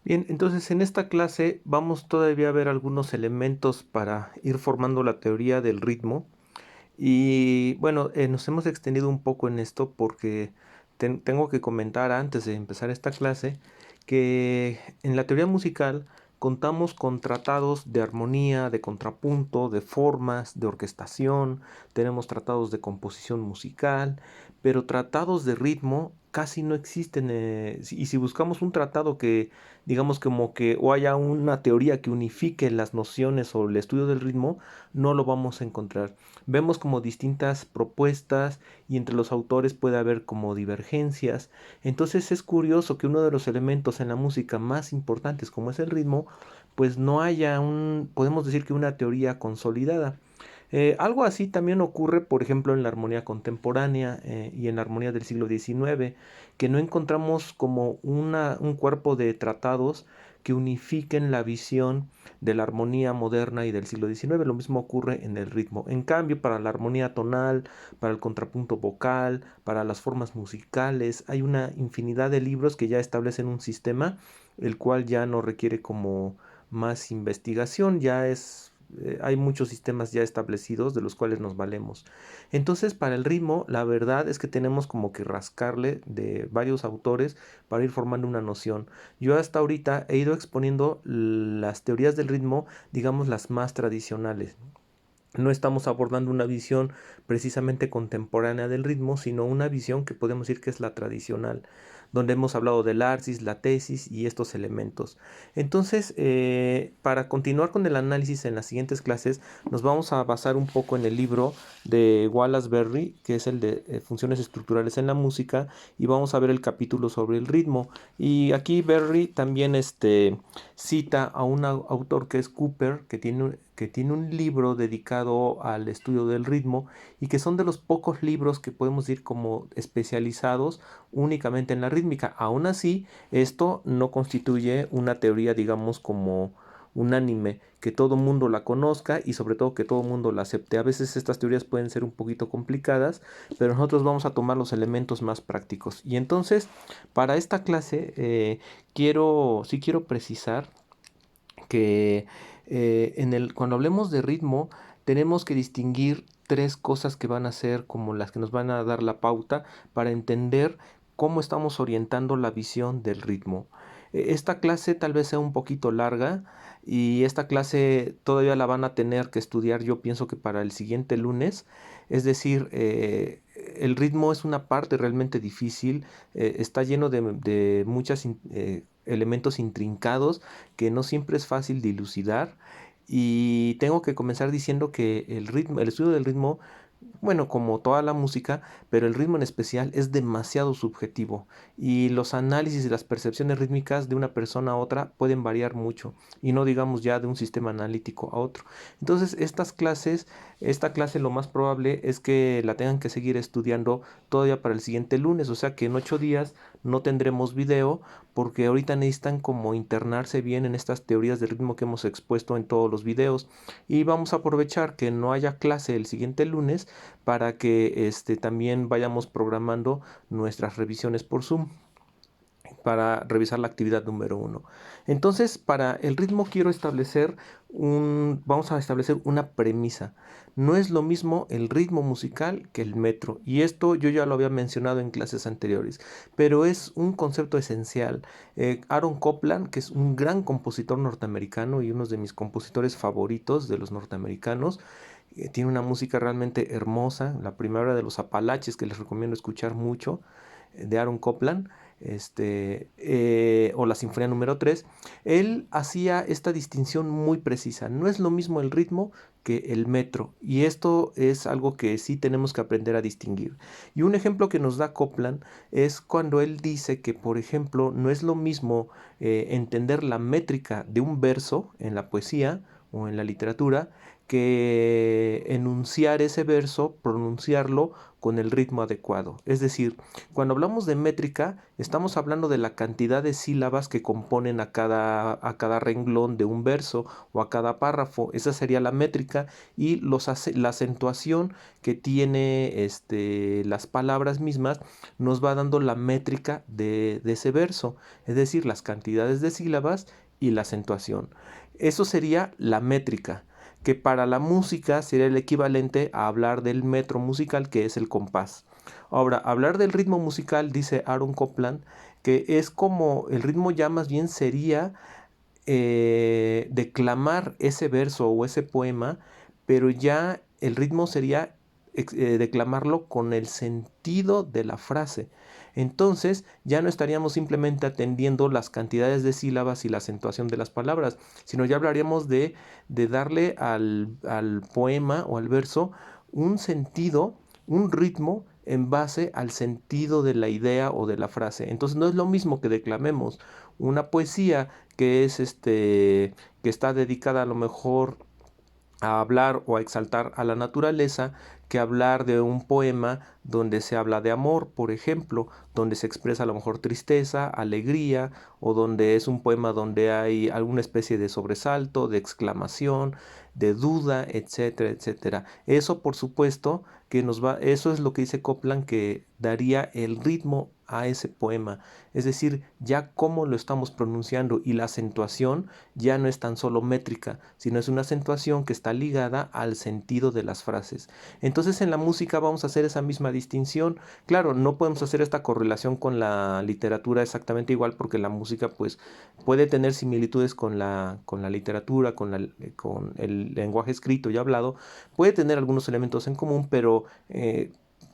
Bien, entonces en esta clase vamos todavía a ver algunos elementos para ir formando la teoría del ritmo. Y bueno, nos hemos extendido un poco en esto porque tengo que comentar antes de empezar esta clase que en la teoría musical contamos con tratados de armonía, de contrapunto, de formas, de orquestación, tenemos tratados de composición musical, pero tratados de ritmo casi no existen. Y si buscamos un tratado que, digamos, como que, o haya una teoría que unifique las nociones sobre el estudio del ritmo, no lo vamos a encontrar. Vemos como distintas propuestas y entre los autores puede haber como divergencias. Entonces es curioso que uno de los elementos en la música más importantes como es el ritmo, pues no haya podemos decir que una teoría consolidada. Algo así también ocurre, por ejemplo, en la armonía contemporánea y en la armonía del siglo XIX, que no encontramos como un cuerpo de tratados que unifiquen la visión de la armonía moderna y del siglo XIX. Lo mismo ocurre en el ritmo. En cambio, para la armonía tonal, para el contrapunto vocal, para las formas musicales, hay una infinidad de libros que ya establecen un sistema, el cual ya no requiere como más investigación, hay muchos sistemas ya establecidos de los cuales nos valemos. Entonces, para el ritmo, la verdad es que tenemos como que rascarle de varios autores para ir formando una noción. Yo hasta ahorita he ido exponiendo las teorías del ritmo, digamos las más tradicionales. No estamos abordando una visión precisamente contemporánea del ritmo, sino una visión que podemos decir que es la tradicional, donde hemos hablado del arsis, la tesis y estos elementos. Entonces, para continuar con el análisis en las siguientes clases, nos vamos a basar un poco en el libro de Wallace Berry, que es el de funciones estructurales en la música, y vamos a ver el capítulo sobre el ritmo. Y aquí Berry también cita a un autor que es Cooper, que tiene un libro dedicado al estudio del ritmo y que son de los pocos libros que podemos decir como especializados únicamente en la rítmica. Aún así, esto no constituye una teoría, digamos, como unánime, que todo mundo la conozca y sobre todo que todo mundo la acepte. A veces estas teorías pueden ser un poquito complicadas, pero nosotros vamos a tomar los elementos más prácticos. Y entonces, para esta clase, sí quiero precisar que cuando hablemos de ritmo, tenemos que distinguir tres cosas que van a ser como las que nos van a dar la pauta para entender cómo estamos orientando la visión del ritmo. Esta clase tal vez sea un poquito larga y esta clase todavía la van a tener que estudiar, yo pienso que para el siguiente lunes. Es decir, el ritmo es una parte realmente difícil, está lleno de muchos elementos intrincados que no siempre es fácil dilucidar. Y tengo que comenzar diciendo que el estudio del ritmo, bueno, como toda la música, pero el ritmo en especial es demasiado subjetivo y los análisis y las percepciones rítmicas de una persona a otra pueden variar mucho y no digamos ya de un sistema analítico a otro. Entonces, esta clase lo más probable es que la tengan que seguir estudiando todavía para el siguiente lunes, o sea que en 8 días no tendremos video porque ahorita necesitan como internarse bien en estas teorías de ritmo que hemos expuesto en todos los videos y vamos a aprovechar que no haya clase el siguiente lunes para que también vayamos programando nuestras revisiones por Zoom para revisar la actividad número uno. Entonces, para el ritmo vamos a establecer una premisa. No es lo mismo el ritmo musical que el metro. Y esto yo ya lo había mencionado en clases anteriores, pero es un concepto esencial. Aaron Copland, que es un gran compositor norteamericano y uno de mis compositores favoritos de los norteamericanos, tiene una música realmente hermosa. La primera de los Apalaches, que les recomiendo escuchar mucho, de Aaron Copland, o la Sinfonía número 3, él hacía esta distinción muy precisa. No es lo mismo el ritmo que el metro, y esto es algo que sí tenemos que aprender a distinguir. Y un ejemplo que nos da Copland es cuando él dice que, por ejemplo, no es lo mismo entender la métrica de un verso en la poesía o en la literatura que enunciar ese verso, pronunciarlo con el ritmo adecuado. Es decir, cuando hablamos de métrica, estamos hablando de la cantidad de sílabas que componen a cada renglón de un verso o a cada párrafo. Esa sería la métrica y la acentuación que tiene las palabras mismas nos va dando la métrica de ese verso, es decir, las cantidades de sílabas y la acentuación. Eso sería la métrica, que para la música sería el equivalente a hablar del metro musical, que es el compás. Ahora, hablar del ritmo musical, dice Aaron Copland, que es como el ritmo ya más bien sería declamar ese verso o ese poema, pero ya el ritmo sería declamarlo con el sentido de la frase. Entonces ya no estaríamos simplemente atendiendo las cantidades de sílabas y la acentuación de las palabras, sino ya hablaríamos de darle al poema o al verso un sentido, un ritmo en base al sentido de la idea o de la frase. Entonces no es lo mismo que declamemos una poesía que es que está dedicada a lo mejor a hablar o a exaltar a la naturaleza, que hablar de un poema donde se habla de amor, por ejemplo, donde se expresa a lo mejor tristeza, alegría, o donde es un poema donde hay alguna especie de sobresalto, de exclamación, de duda, etcétera, etcétera. Eso, por supuesto, eso es lo que dice Copland, que daría el ritmo a ese poema. Es decir, ya cómo lo estamos pronunciando y la acentuación ya no es tan solo métrica, sino es una acentuación que está ligada al sentido de las frases. Entonces en la música vamos a hacer esa misma distinción. Claro, no podemos hacer esta correlación con la literatura exactamente igual, porque la música pues puede tener similitudes con la literatura, con el lenguaje escrito y hablado, puede tener algunos elementos en común, pero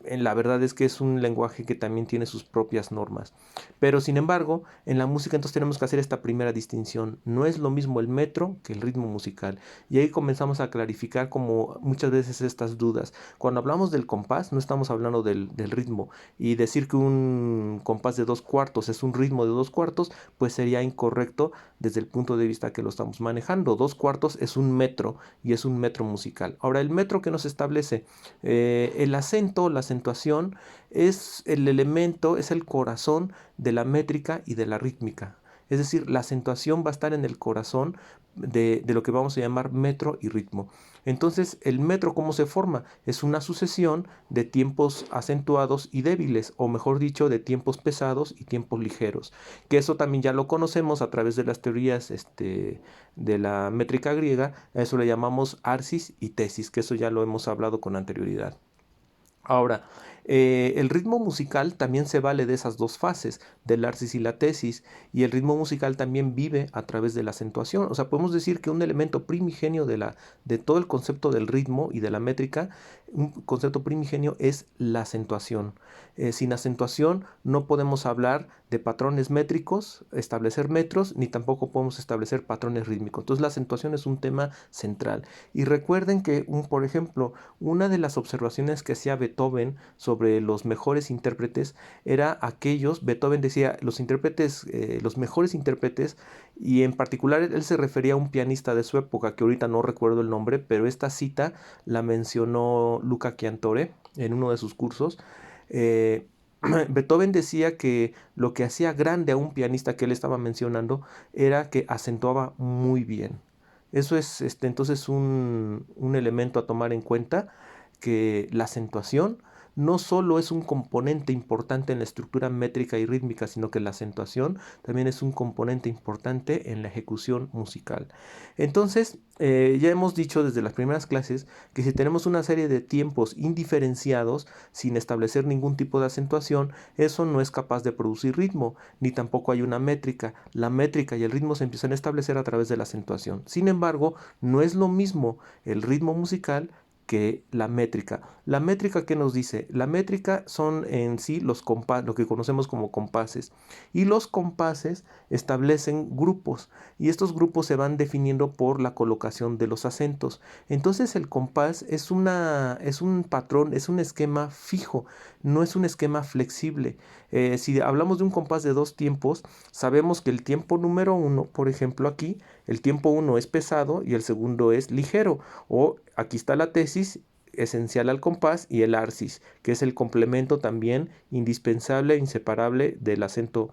la verdad es que es un lenguaje que también tiene sus propias normas. Pero sin embargo, en la música entonces tenemos que hacer esta primera distinción. No es lo mismo el metro que el ritmo musical. Y ahí comenzamos a clarificar como muchas veces estas dudas. Cuando hablamos del compás, no estamos hablando del ritmo. Y decir que un compás de 2/4 es un ritmo de 2/4, pues sería incorrecto desde el punto de vista que lo estamos manejando. 2/4 es un metro y es un metro musical. Ahora, el metro que nos establece el acento, la acentuación, es el elemento, es el corazón de la métrica y de la rítmica. Es decir, la acentuación va a estar en el corazón de lo que vamos a llamar metro y ritmo. Entonces, el metro, ¿cómo se forma? Es una sucesión de tiempos acentuados y débiles, o mejor dicho, de tiempos pesados y tiempos ligeros. Que eso también ya lo conocemos a través de las teorías de la métrica griega. A eso le llamamos arsis y tesis, que eso ya lo hemos hablado con anterioridad. Ahora, el ritmo musical también se vale de esas dos fases, del arsis y la tesis, y el ritmo musical también vive a través de la acentuación. O sea, podemos decir que un elemento primigenio de todo el concepto del ritmo y de la métrica, un concepto primigenio es la acentuación. Sin acentuación no podemos hablar de patrones métricos, establecer metros, ni tampoco podemos establecer patrones rítmicos. Entonces la acentuación es un tema central. Y recuerden que, por ejemplo, una de las observaciones que hacía Beethoven sobre los mejores intérpretes era Beethoven decía, los mejores intérpretes, y en particular él se refería a un pianista de su época, que ahorita no recuerdo el nombre, pero esta cita la mencionó Luca Chiantore en uno de sus cursos. Eh, Beethoven decía que lo que hacía grande a un pianista que él estaba mencionando era que acentuaba muy bien. Eso es entonces un elemento a tomar en cuenta, que la acentuación no solo es un componente importante en la estructura métrica y rítmica, sino que la acentuación también es un componente importante en la ejecución musical. Entonces, ya hemos dicho desde las primeras clases que si tenemos una serie de tiempos indiferenciados sin establecer ningún tipo de acentuación, eso no es capaz de producir ritmo, ni tampoco hay una métrica. La métrica y el ritmo se empiezan a establecer a través de la acentuación. Sin embargo, no es lo mismo el ritmo musical que la métrica. La métrica, ¿qué nos dice? La métrica son en sí lo que conocemos como compases. Y los compases establecen grupos. Y estos grupos se van definiendo por la colocación de los acentos. Entonces el compás es un patrón, es un esquema fijo, no es un esquema flexible. Si hablamos de un compás de dos tiempos, sabemos que el tiempo número uno, por ejemplo aquí, el tiempo uno es pesado y el segundo es ligero. O aquí está la tesis esencial al compás y el arsis, que es el complemento también indispensable e inseparable del acento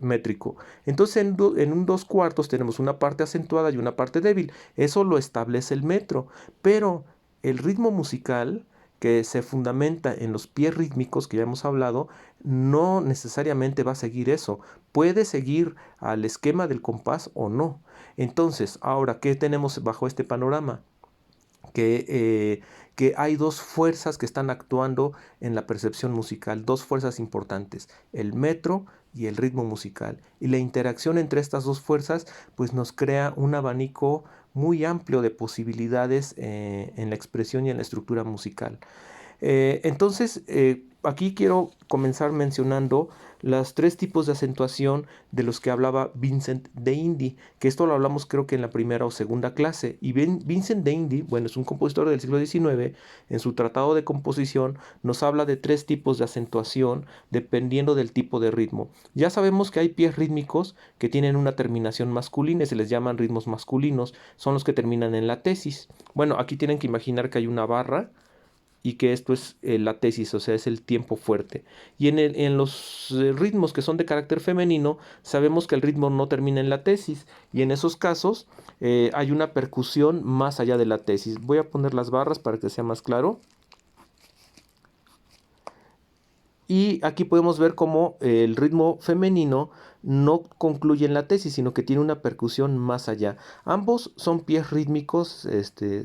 métrico. Entonces en un dos cuartos tenemos una parte acentuada y una parte débil. Eso lo establece el metro, pero el ritmo musical que se fundamenta en los pies rítmicos que ya hemos hablado, no necesariamente va a seguir eso. Puede seguir al esquema del compás o no. Entonces, ahora, ¿qué tenemos bajo este panorama? Que hay dos fuerzas que están actuando en la percepción musical, dos fuerzas importantes, el metro y el ritmo musical. Y la interacción entre estas dos fuerzas pues nos crea un abanico muy amplio de posibilidades en la expresión y en la estructura musical. Aquí quiero comenzar mencionando los tres tipos de acentuación de los que hablaba Vincent de Indy, que esto lo hablamos creo que en la primera o segunda clase. Y Vincent de Indy, bueno, es un compositor del siglo XIX, en su tratado de composición nos habla de tres tipos de acentuación dependiendo del tipo de ritmo. Ya sabemos que hay pies rítmicos que tienen una terminación masculina y se les llaman ritmos masculinos, son los que terminan en la tesis. Bueno, aquí tienen que imaginar que hay una barra y que esto es la tesis, o sea, es el tiempo fuerte. Y en los ritmos que son de carácter femenino, sabemos que el ritmo no termina en la tesis, y en esos casos hay una percusión más allá de la tesis. Voy a poner las barras para que sea más claro. Y aquí podemos ver cómo el ritmo femenino no concluye en la tesis, sino que tiene una percusión más allá. Ambos son pies rítmicos,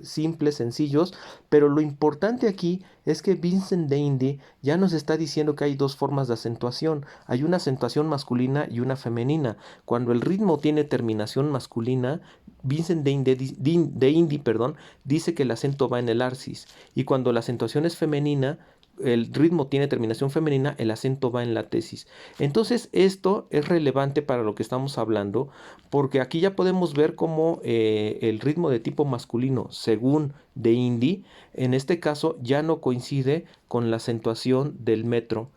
simples, sencillos, pero lo importante aquí es que Vincent de Indy ya nos está diciendo que hay dos formas de acentuación. Hay una acentuación masculina y una femenina. Cuando el ritmo tiene terminación masculina, Vincent de Indy, perdón, dice que el acento va en el arsis. Y cuando la acentuación es femenina, el ritmo tiene terminación femenina, el acento va en la tesis. Entonces esto es relevante para lo que estamos hablando, porque aquí ya podemos ver cómo el ritmo de tipo masculino, según de Indy, en este caso ya no coincide con la acentuación del metro.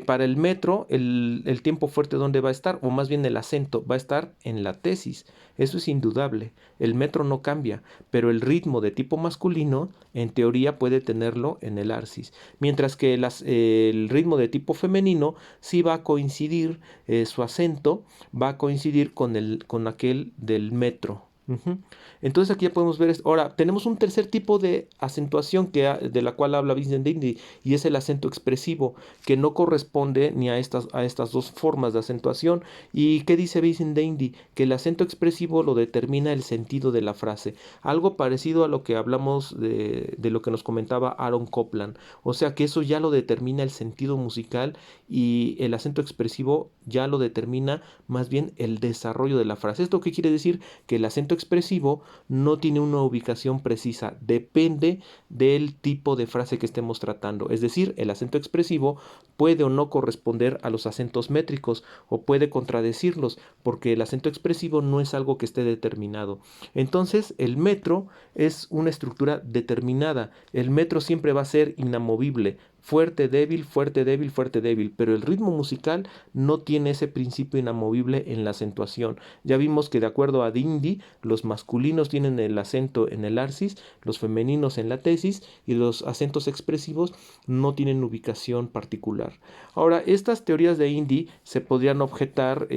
Para el metro, el tiempo fuerte, ¿dónde va a estar? O más bien el acento va a estar en la tesis. Eso es indudable. El metro no cambia, pero el ritmo de tipo masculino, en teoría, puede tenerlo en el arsis. Mientras que el ritmo de tipo femenino sí va a coincidir, su acento va a coincidir con aquel del metro. Ujú. Entonces aquí ya podemos ver esto. Ahora, tenemos un tercer tipo de acentuación de la cual habla Vincent Indy, y es el acento expresivo, que no corresponde ni a estas dos formas de acentuación. ¿Y qué dice Vincent Indy? Que el acento expresivo lo determina el sentido de la frase. Algo parecido a lo que hablamos de lo que nos comentaba Aaron Copland. O sea que eso ya lo determina el sentido musical, y el acento expresivo ya lo determina más bien el desarrollo de la frase. ¿Esto qué quiere decir? Que el acento expresivo no tiene una ubicación precisa, depende del tipo de frase que estemos tratando. Es decir, el acento expresivo puede o no corresponder a los acentos métricos, o puede contradecirlos, porque el acento expresivo no es algo que esté determinado. Entonces, el metro es una estructura determinada. El metro siempre va a ser inamovible, fuerte, débil, fuerte, débil, fuerte, débil, pero el ritmo musical no tiene ese principio inamovible en la acentuación. Ya vimos que de acuerdo a Dindy, los masculinos tienen el acento en el arsis, los femeninos en la tesis, y los acentos expresivos no tienen ubicación particular. Ahora, estas teorías de Indy se podrían objetar,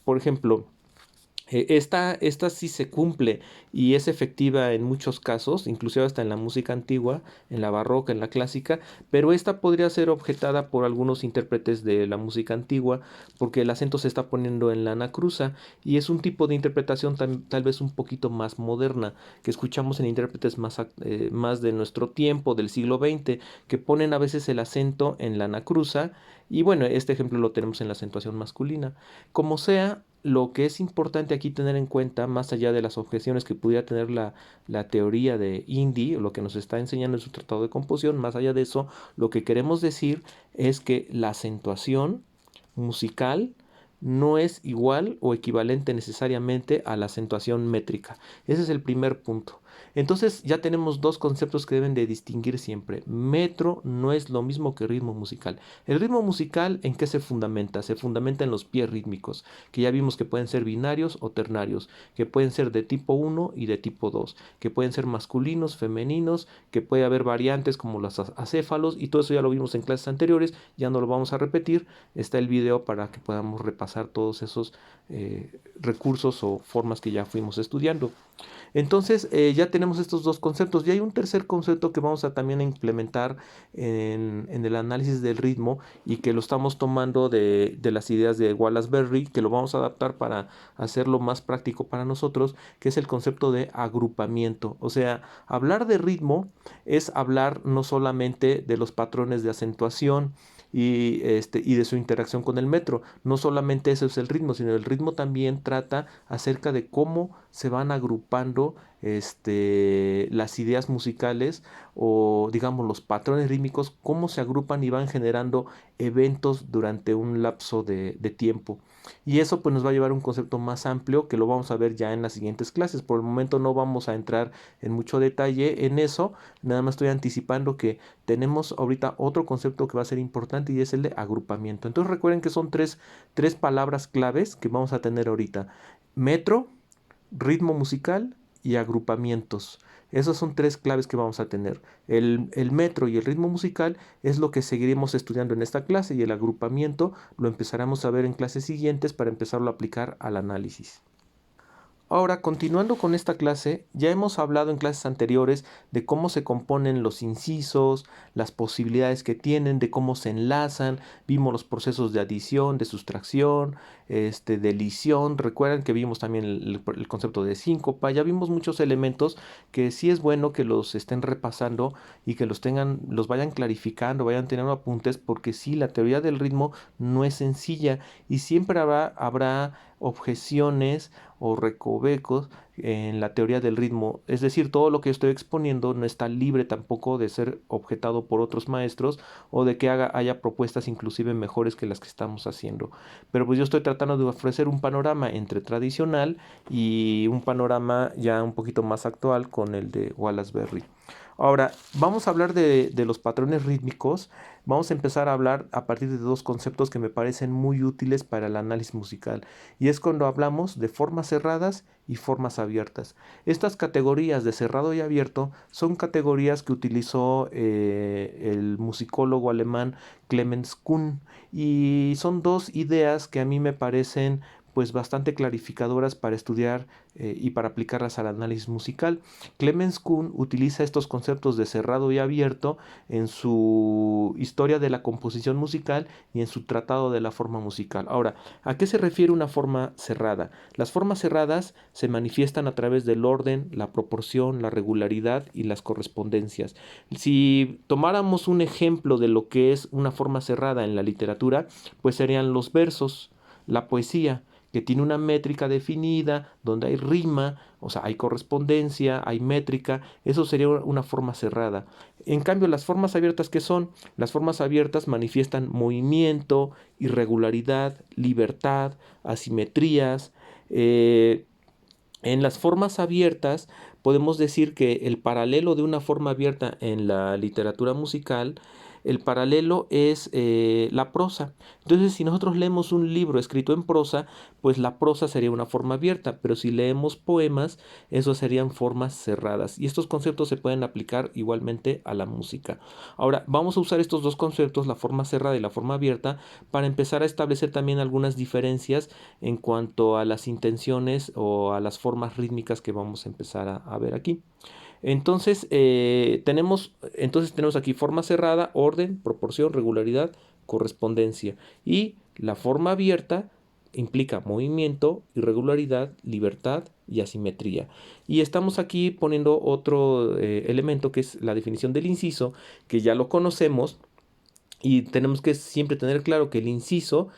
por ejemplo, esta sí se cumple y es efectiva en muchos casos, inclusive hasta en la música antigua, en la barroca, en la clásica, pero esta podría ser objetada por algunos intérpretes de la música antigua, porque el acento se está poniendo en la anacruza, y es un tipo de interpretación tal vez un poquito más moderna, que escuchamos en intérpretes más de nuestro tiempo, del siglo XX, que ponen a veces el acento en la anacruza, y bueno, este ejemplo lo tenemos en la acentuación masculina. Como sea, lo que es importante aquí tener en cuenta, más allá de las objeciones que pudiera tener la teoría de Indy, o lo que nos está enseñando en su tratado de composición, más allá de eso, lo que queremos decir es que la acentuación musical no es igual o equivalente necesariamente a la acentuación métrica. Ese es el primer punto. Entonces ya tenemos dos conceptos que deben de distinguir siempre. Metro no es lo mismo que ritmo musical. El ritmo musical, ¿en qué se fundamenta? Se fundamenta en los pies rítmicos, que ya vimos que pueden ser binarios o ternarios, que pueden ser de tipo 1 y de tipo 2, que pueden ser masculinos, femeninos, que puede haber variantes como los acéfalos, y todo eso ya lo vimos en clases anteriores, ya no lo vamos a repetir. Está el video para que podamos repasar todos esos recursos o formas que ya fuimos estudiando. Entonces ya tenemos estos dos conceptos y hay un tercer concepto que vamos a también implementar en el análisis del ritmo y que lo estamos tomando de las ideas de Wallace Berry, que lo vamos a adaptar para hacerlo más práctico para nosotros, que es el concepto de agrupamiento. O sea, hablar de ritmo es hablar no solamente de los patrones de acentuación, y de su interacción con el metro. No solamente eso es el ritmo, sino el ritmo también trata acerca de cómo se van agrupando las ideas musicales o digamos los patrones rítmicos, cómo se agrupan y van generando eventos durante un lapso de tiempo. Y eso pues nos va a llevar a un concepto más amplio que lo vamos a ver ya en las siguientes clases. Por el momento no vamos a entrar en mucho detalle en eso, nada más estoy anticipando que tenemos ahorita otro concepto que va a ser importante y es el de agrupamiento. Entonces recuerden que son tres palabras claves que vamos a tener ahorita: metro, ritmo musical y agrupamientos. Esas son tres claves que vamos a tener. El metro y el ritmo musical es lo que seguiremos estudiando en esta clase y el agrupamiento lo empezaremos a ver en clases siguientes para empezarlo a aplicar al análisis. Ahora, continuando con esta clase, ya hemos hablado en clases anteriores de cómo se componen los incisos, las posibilidades que tienen, de cómo se enlazan, vimos los procesos de adición, de sustracción, de lisión. Recuerdan que vimos también el concepto de síncopa, ya vimos muchos elementos que sí es bueno que los estén repasando y que los vayan clarificando, vayan teniendo apuntes, porque sí, la teoría del ritmo no es sencilla y siempre habrá objeciones o recovecos en la teoría del ritmo. Es decir, todo lo que estoy exponiendo no está libre tampoco de ser objetado por otros maestros o de que haya propuestas inclusive mejores que las que estamos haciendo. Pero pues yo estoy tratando de ofrecer un panorama entre tradicional y un panorama ya un poquito más actual con el de Wallace Berry. Ahora, vamos a hablar de los patrones rítmicos. Vamos a empezar a hablar a partir de dos conceptos que me parecen muy útiles para el análisis musical. Y es cuando hablamos de formas cerradas y formas abiertas. Estas categorías de cerrado y abierto son categorías que utilizó el musicólogo alemán Clemens Kuhn. Y son dos ideas que a mí me parecen pues bastante clarificadoras para estudiar y para aplicarlas al análisis musical. Clemens Kuhn utiliza estos conceptos de cerrado y abierto en su historia de la composición musical y en su tratado de la forma musical. Ahora, ¿a qué se refiere una forma cerrada? Las formas cerradas se manifiestan a través del orden, la proporción, la regularidad y las correspondencias. Si tomáramos un ejemplo de lo que es una forma cerrada en la literatura, pues serían los versos, la poesía, que tiene una métrica definida, donde hay rima, o sea, hay correspondencia, hay métrica. Eso sería una forma cerrada. En cambio, las formas abiertas, ¿qué son? Las formas abiertas manifiestan movimiento, irregularidad, libertad, asimetrías. En las formas abiertas podemos decir que el paralelo de una forma abierta en la literatura musical, el paralelo es la prosa. Entonces, si nosotros leemos un libro escrito en prosa, pues la prosa sería una forma abierta, pero si leemos poemas, esos serían formas cerradas. Y estos conceptos se pueden aplicar igualmente a la música. Ahora, vamos a usar estos dos conceptos, la forma cerrada y la forma abierta, para empezar a establecer también algunas diferencias en cuanto a las intenciones o a las formas rítmicas que vamos a empezar a ver aquí. Entonces tenemos aquí forma cerrada, orden, proporción, regularidad, correspondencia. Y la forma abierta implica movimiento, irregularidad, libertad y asimetría. Y estamos aquí poniendo otro elemento que es la definición del inciso, que ya lo conocemos. Y tenemos que siempre tener claro que el inciso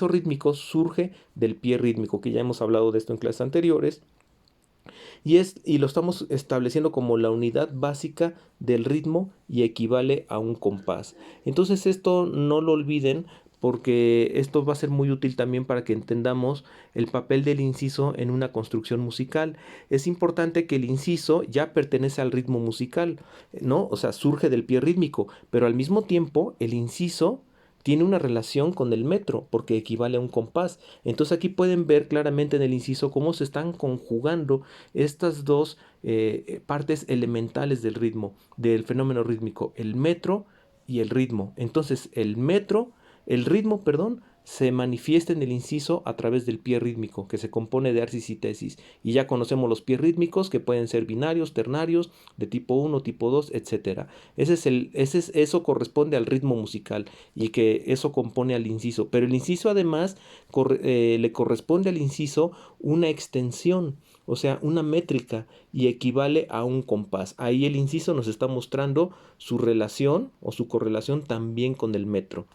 rítmico surge del pie rítmico, que ya hemos hablado de esto en clases anteriores. Y lo estamos estableciendo como la unidad básica del ritmo y equivale a un compás. Entonces esto no lo olviden porque esto va a ser muy útil también para que entendamos el papel del inciso en una construcción musical. Es importante que el inciso ya pertenece al ritmo musical, ¿no? O sea, surge del pie rítmico, pero al mismo tiempo el inciso tiene una relación con el metro, porque equivale a un compás. Entonces aquí pueden ver claramente en el inciso cómo se están conjugando estas dos partes elementales del ritmo, del fenómeno rítmico, el metro y el ritmo. Entonces el ritmo, perdón, se manifiesta en el inciso a través del pie rítmico, que se compone de arsis y tesis. Y ya conocemos los pies rítmicos, que pueden ser binarios, ternarios, de tipo 1, tipo 2, etcétera. Eso corresponde al ritmo musical y que eso compone al inciso. Pero el inciso además le corresponde al inciso una extensión, o sea, una métrica, y equivale a un compás. Ahí el inciso nos está mostrando su relación o su correlación también con el metro.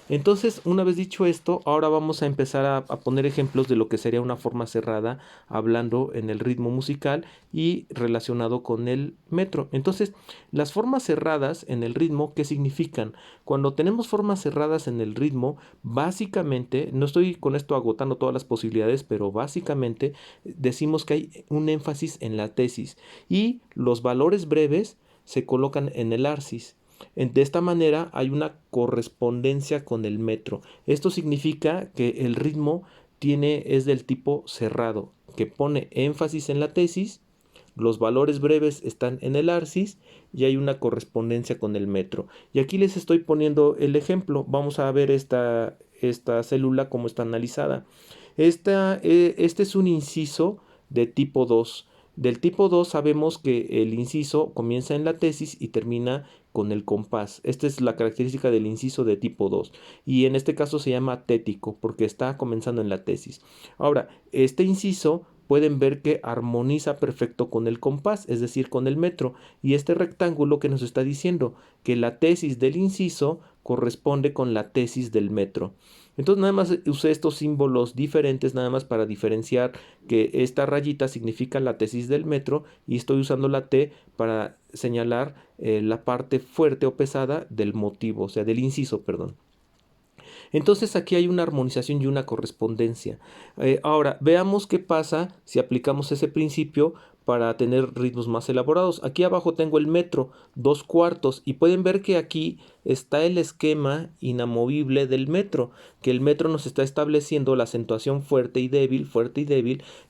Entonces, una vez dicho esto, ahora vamos a empezar a poner ejemplos de lo que sería una forma cerrada, hablando en el ritmo musical y relacionado con el metro. Entonces, las formas cerradas en el ritmo, ¿qué significan? Cuando tenemos formas cerradas en el ritmo, básicamente, no estoy con esto agotando todas las posibilidades, pero básicamente decimos que hay un énfasis en la tesis y los valores breves se colocan en el arsis. De esta manera hay una correspondencia con el metro. Esto significa que el ritmo es del tipo cerrado, que pone énfasis en la tesis, los valores breves están en el arsis y hay una correspondencia con el metro. Y aquí les estoy poniendo el ejemplo. Vamos a ver esta célula cómo está analizada. Este es un inciso de tipo 2. Del tipo 2 sabemos que el inciso comienza en la tesis y termina con el compás. Esta es la característica del inciso de tipo 2 y en este caso se llama tético porque está comenzando en la tesis. Ahora, este inciso pueden ver que armoniza perfecto con el compás, es decir, con el metro, y este rectángulo que nos está diciendo que la tesis del inciso corresponde con la tesis del metro. Entonces nada más usé estos símbolos diferentes nada más para diferenciar que esta rayita significa la tesis del metro y estoy usando la T para señalar la parte fuerte o pesada del motivo, o sea, del inciso, perdón. Entonces aquí hay una armonización y una correspondencia. Ahora, veamos qué pasa si aplicamos ese principio para tener ritmos más elaborados. Aquí abajo tengo el metro, 2/4, y pueden ver que aquí está el esquema inamovible del metro, que el metro nos está estableciendo la acentuación fuerte y débil,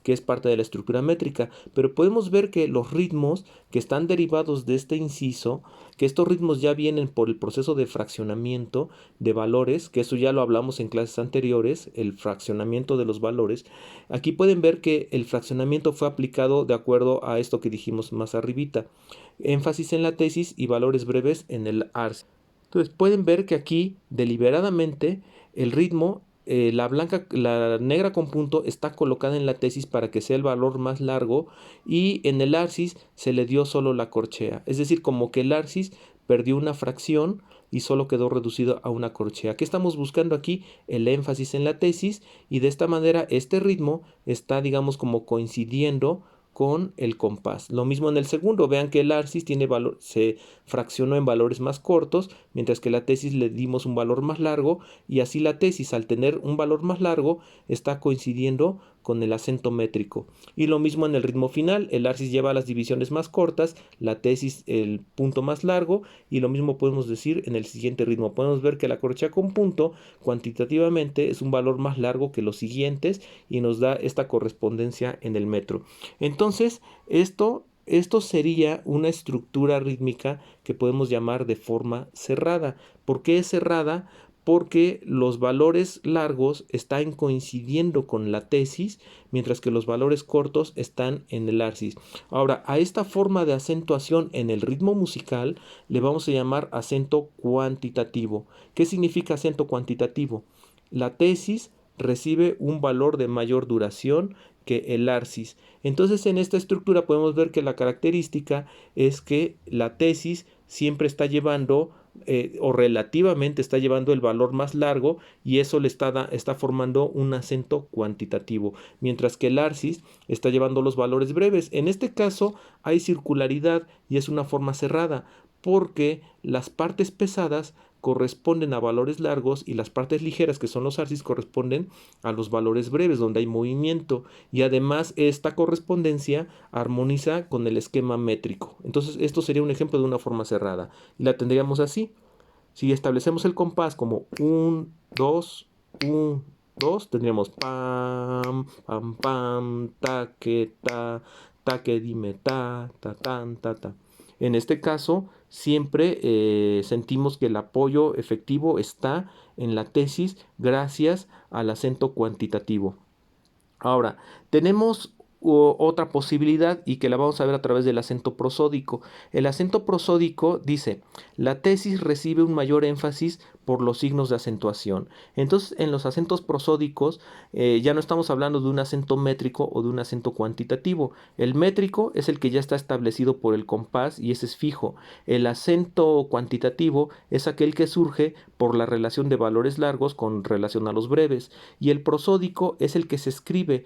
que es parte de la estructura métrica. Pero podemos ver que los ritmos que están derivados de este inciso, que estos ritmos ya vienen por el proceso de fraccionamiento de valores, que eso ya lo hablamos en clases anteriores, el fraccionamiento de los valores. Aquí pueden ver que el fraccionamiento fue aplicado de acuerdo a esto que dijimos más arribita. Énfasis en la tesis y valores breves en el ARS. Entonces pueden ver que aquí deliberadamente el ritmo, la negra con punto está colocada en la tesis para que sea el valor más largo y en el arsis se le dio solo la corchea. Es decir, como que el arsis perdió una fracción y solo quedó reducido a una corchea. ¿Qué estamos buscando aquí? El énfasis en la tesis y de esta manera este ritmo está, digamos, como coincidiendo con el compás. Lo mismo en el segundo, vean que el arsis se fraccionó en valores más cortos, mientras que la tesis le dimos un valor más largo y así la tesis al tener un valor más largo está coincidiendo con el acento métrico. Y lo mismo en el ritmo final, el arsis lleva las divisiones más cortas, la tesis el punto más largo y lo mismo podemos decir en el siguiente ritmo. Podemos ver que la corchea con punto cuantitativamente es un valor más largo que los siguientes y nos da esta correspondencia en el metro. Entonces, esto sería una estructura rítmica que podemos llamar de forma cerrada. ¿Por qué es cerrada? Porque los valores largos están coincidiendo con la tesis, mientras que los valores cortos están en el arsis. Ahora, a esta forma de acentuación en el ritmo musical le vamos a llamar acento cuantitativo. ¿Qué significa acento cuantitativo? La tesis recibe un valor de mayor duración que el arsis. Entonces, en esta estructura podemos ver que la característica es que la tesis siempre está llevando o relativamente está llevando el valor más largo y eso está formando un acento cuantitativo, mientras que el arsis está llevando los valores breves. En este caso hay circularidad y es una forma cerrada porque las partes pesadas corresponden a valores largos y las partes ligeras, que son los arcis, corresponden a los valores breves, donde hay movimiento. Y además esta correspondencia armoniza con el esquema métrico. Entonces esto sería un ejemplo de una forma cerrada. Y la tendríamos así. Si establecemos el compás como 1, 2, 1, 2, tendríamos pam, pam, pam, ta, que, ta, que, dime, ta, tan, ta. En este caso, siempre sentimos que el apoyo efectivo está en la tesis gracias al acento cuantitativo. Ahora, tenemos otra posibilidad y que la vamos a ver a través del acento prosódico. El acento prosódico dice, la tesis recibe un mayor énfasis por los signos de acentuación. Entonces, en los acentos prosódicos ya no estamos hablando de un acento métrico o de un acento cuantitativo. El métrico es el que ya está establecido por el compás y ese es fijo. El acento cuantitativo es aquel que surge por la relación de valores largos con relación a los breves. Y el prosódico es el que se escribe,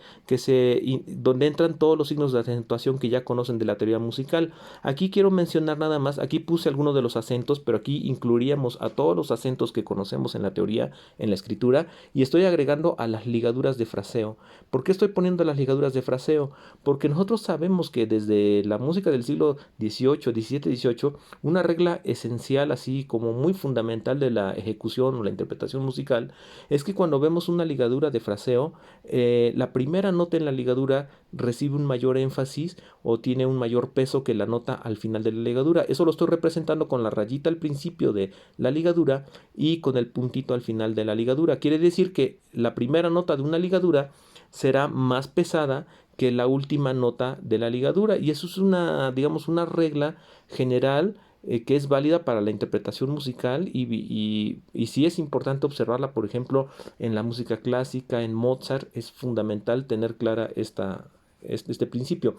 donde entran todos los signos de acentuación que ya conocen de la teoría musical. Aquí quiero mencionar nada más, aquí puse algunos de los acentos, pero aquí incluiríamos a todos los acentos que conocemos en la teoría, en la escritura, y estoy agregando a las ligaduras de fraseo. ¿Por qué estoy poniendo las ligaduras de fraseo? Porque nosotros sabemos que desde la música del siglo XVIII, XVII, XVIII, una regla esencial, así como muy fundamental de la ejecución o la interpretación musical, es que cuando vemos una ligadura de fraseo, la primera nota en la ligadura recibe un mayor énfasis o tiene un mayor peso que la nota al final de la ligadura. Eso lo estoy representando con la rayita al principio de la ligadura y con el puntito al final de la ligadura. Quiere decir que la primera nota de una ligadura será más pesada que la última nota de la ligadura, y eso es una, digamos, una regla general que es válida para la interpretación musical y sí es importante observarla, por ejemplo, en la música clásica, en Mozart, es fundamental tener clara este principio.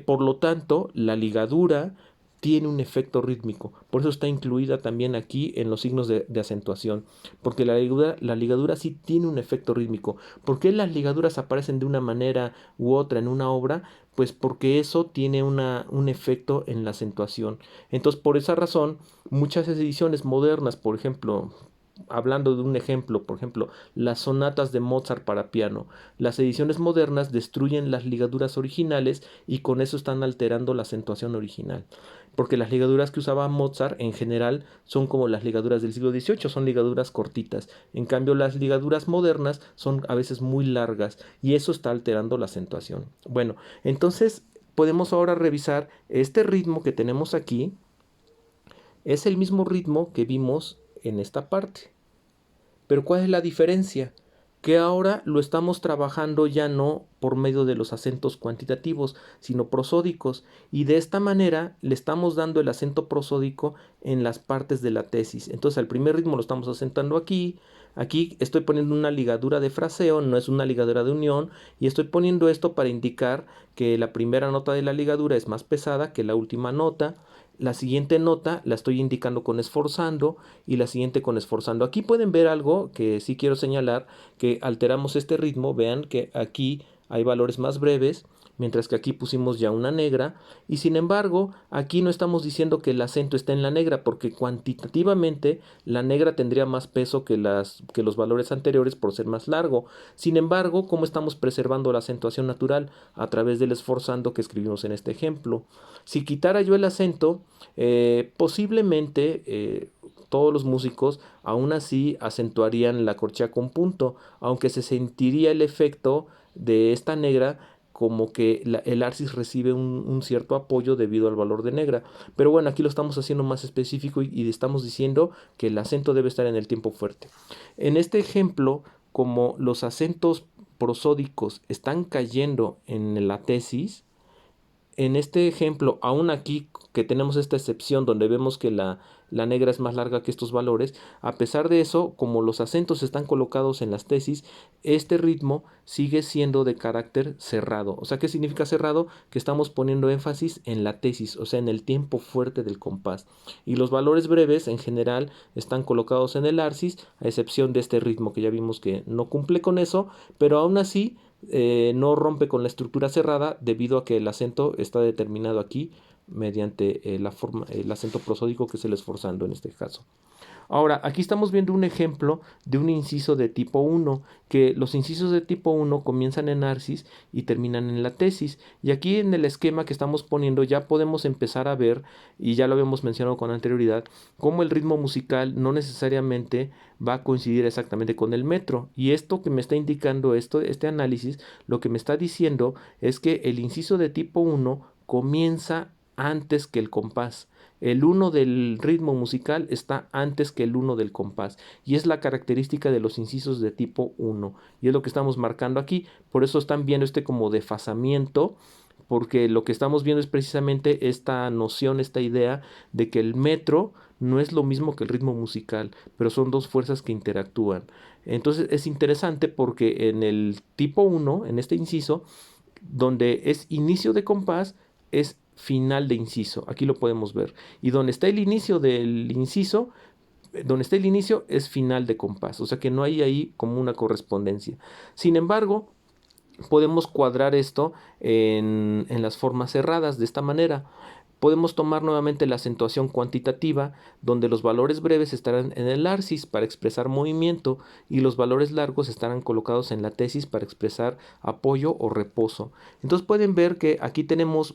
Por lo tanto, la ligadura tiene un efecto rítmico, por eso está incluida también aquí en los signos de acentuación, porque la ligadura sí tiene un efecto rítmico. ¿Por qué las ligaduras aparecen de una manera u otra en una obra? Pues porque eso tiene un efecto en la acentuación. Entonces, por esa razón, muchas ediciones modernas, por ejemplo, hablando de un ejemplo, por ejemplo, las sonatas de Mozart para piano, las ediciones modernas destruyen las ligaduras originales y con eso están alterando la acentuación original. Porque las ligaduras que usaba Mozart en general son como las ligaduras del siglo XVIII, son ligaduras cortitas. En cambio, las ligaduras modernas son a veces muy largas y eso está alterando la acentuación. Bueno, entonces podemos ahora revisar este ritmo que tenemos aquí. Es el mismo ritmo que vimos en esta parte. Pero ¿cuál es la diferencia? Que ahora lo estamos trabajando ya no por medio de los acentos cuantitativos, sino prosódicos, y de esta manera le estamos dando el acento prosódico en las partes de la tesis. Entonces al primer ritmo lo estamos asentando aquí, aquí estoy poniendo una ligadura de fraseo, no es una ligadura de unión, y estoy poniendo esto para indicar que la primera nota de la ligadura es más pesada que la última nota. La siguiente nota la estoy indicando con esforzando y la siguiente con esforzando. Aquí pueden ver algo que sí quiero señalar, que alteramos este ritmo. Vean que aquí hay valores más breves, mientras que aquí pusimos ya una negra. Y sin embargo, aquí no estamos diciendo que el acento está en la negra, porque cuantitativamente la negra tendría más peso que los valores anteriores por ser más largo. Sin embargo, ¿cómo estamos preservando la acentuación natural? A través del esforzando que escribimos en este ejemplo. Si quitara yo el acento, posiblemente todos los músicos aún así acentuarían la corchea con punto, aunque se sentiría el efecto de esta negra como que el arcis recibe un cierto apoyo debido al valor de negra. Pero bueno, aquí lo estamos haciendo más específico y estamos diciendo que el acento debe estar en el tiempo fuerte. En este ejemplo, como los acentos prosódicos están cayendo en la tesis, en este ejemplo, aún aquí que tenemos esta excepción donde vemos que la negra es más larga que estos valores, a pesar de eso, como los acentos están colocados en las tesis, este ritmo sigue siendo de carácter cerrado. O sea, ¿qué significa cerrado? Que estamos poniendo énfasis en la tesis, o sea, en el tiempo fuerte del compás. Y los valores breves en general están colocados en el arcis, a excepción de este ritmo que ya vimos que no cumple con eso, pero aún así no rompe con la estructura cerrada debido a que el acento está determinado aquí mediante el acento prosódico, que es el esforzando en este caso. Ahora, aquí estamos viendo un ejemplo de un inciso de tipo 1, que los incisos de tipo 1 comienzan en arsis y terminan en la tesis. Y aquí en el esquema que estamos poniendo ya podemos empezar a ver, y ya lo habíamos mencionado con anterioridad, cómo el ritmo musical no necesariamente va a coincidir exactamente con el metro. Y esto que me está indicando este análisis, lo que me está diciendo es que el inciso de tipo 1 comienza antes que el compás. El 1 del ritmo musical está antes que el 1 del compás, y es la característica de los incisos de tipo 1, y es lo que estamos marcando aquí. Por eso están viendo este como desfasamiento, porque lo que estamos viendo es precisamente esta noción, esta idea de que el metro no es lo mismo que el ritmo musical, pero son dos fuerzas que interactúan. Entonces es interesante porque en el tipo 1, en este inciso, donde es inicio de compás, es final de inciso. Aquí lo podemos ver. Y donde está el inicio del inciso, donde está el inicio es final de compás. O sea que no hay ahí como una correspondencia. Sin embargo, podemos cuadrar esto en las formas cerradas de esta manera. Podemos tomar nuevamente la acentuación cuantitativa, donde los valores breves estarán en el arsis para expresar movimiento y los valores largos estarán colocados en la tesis para expresar apoyo o reposo. Entonces pueden ver que aquí tenemos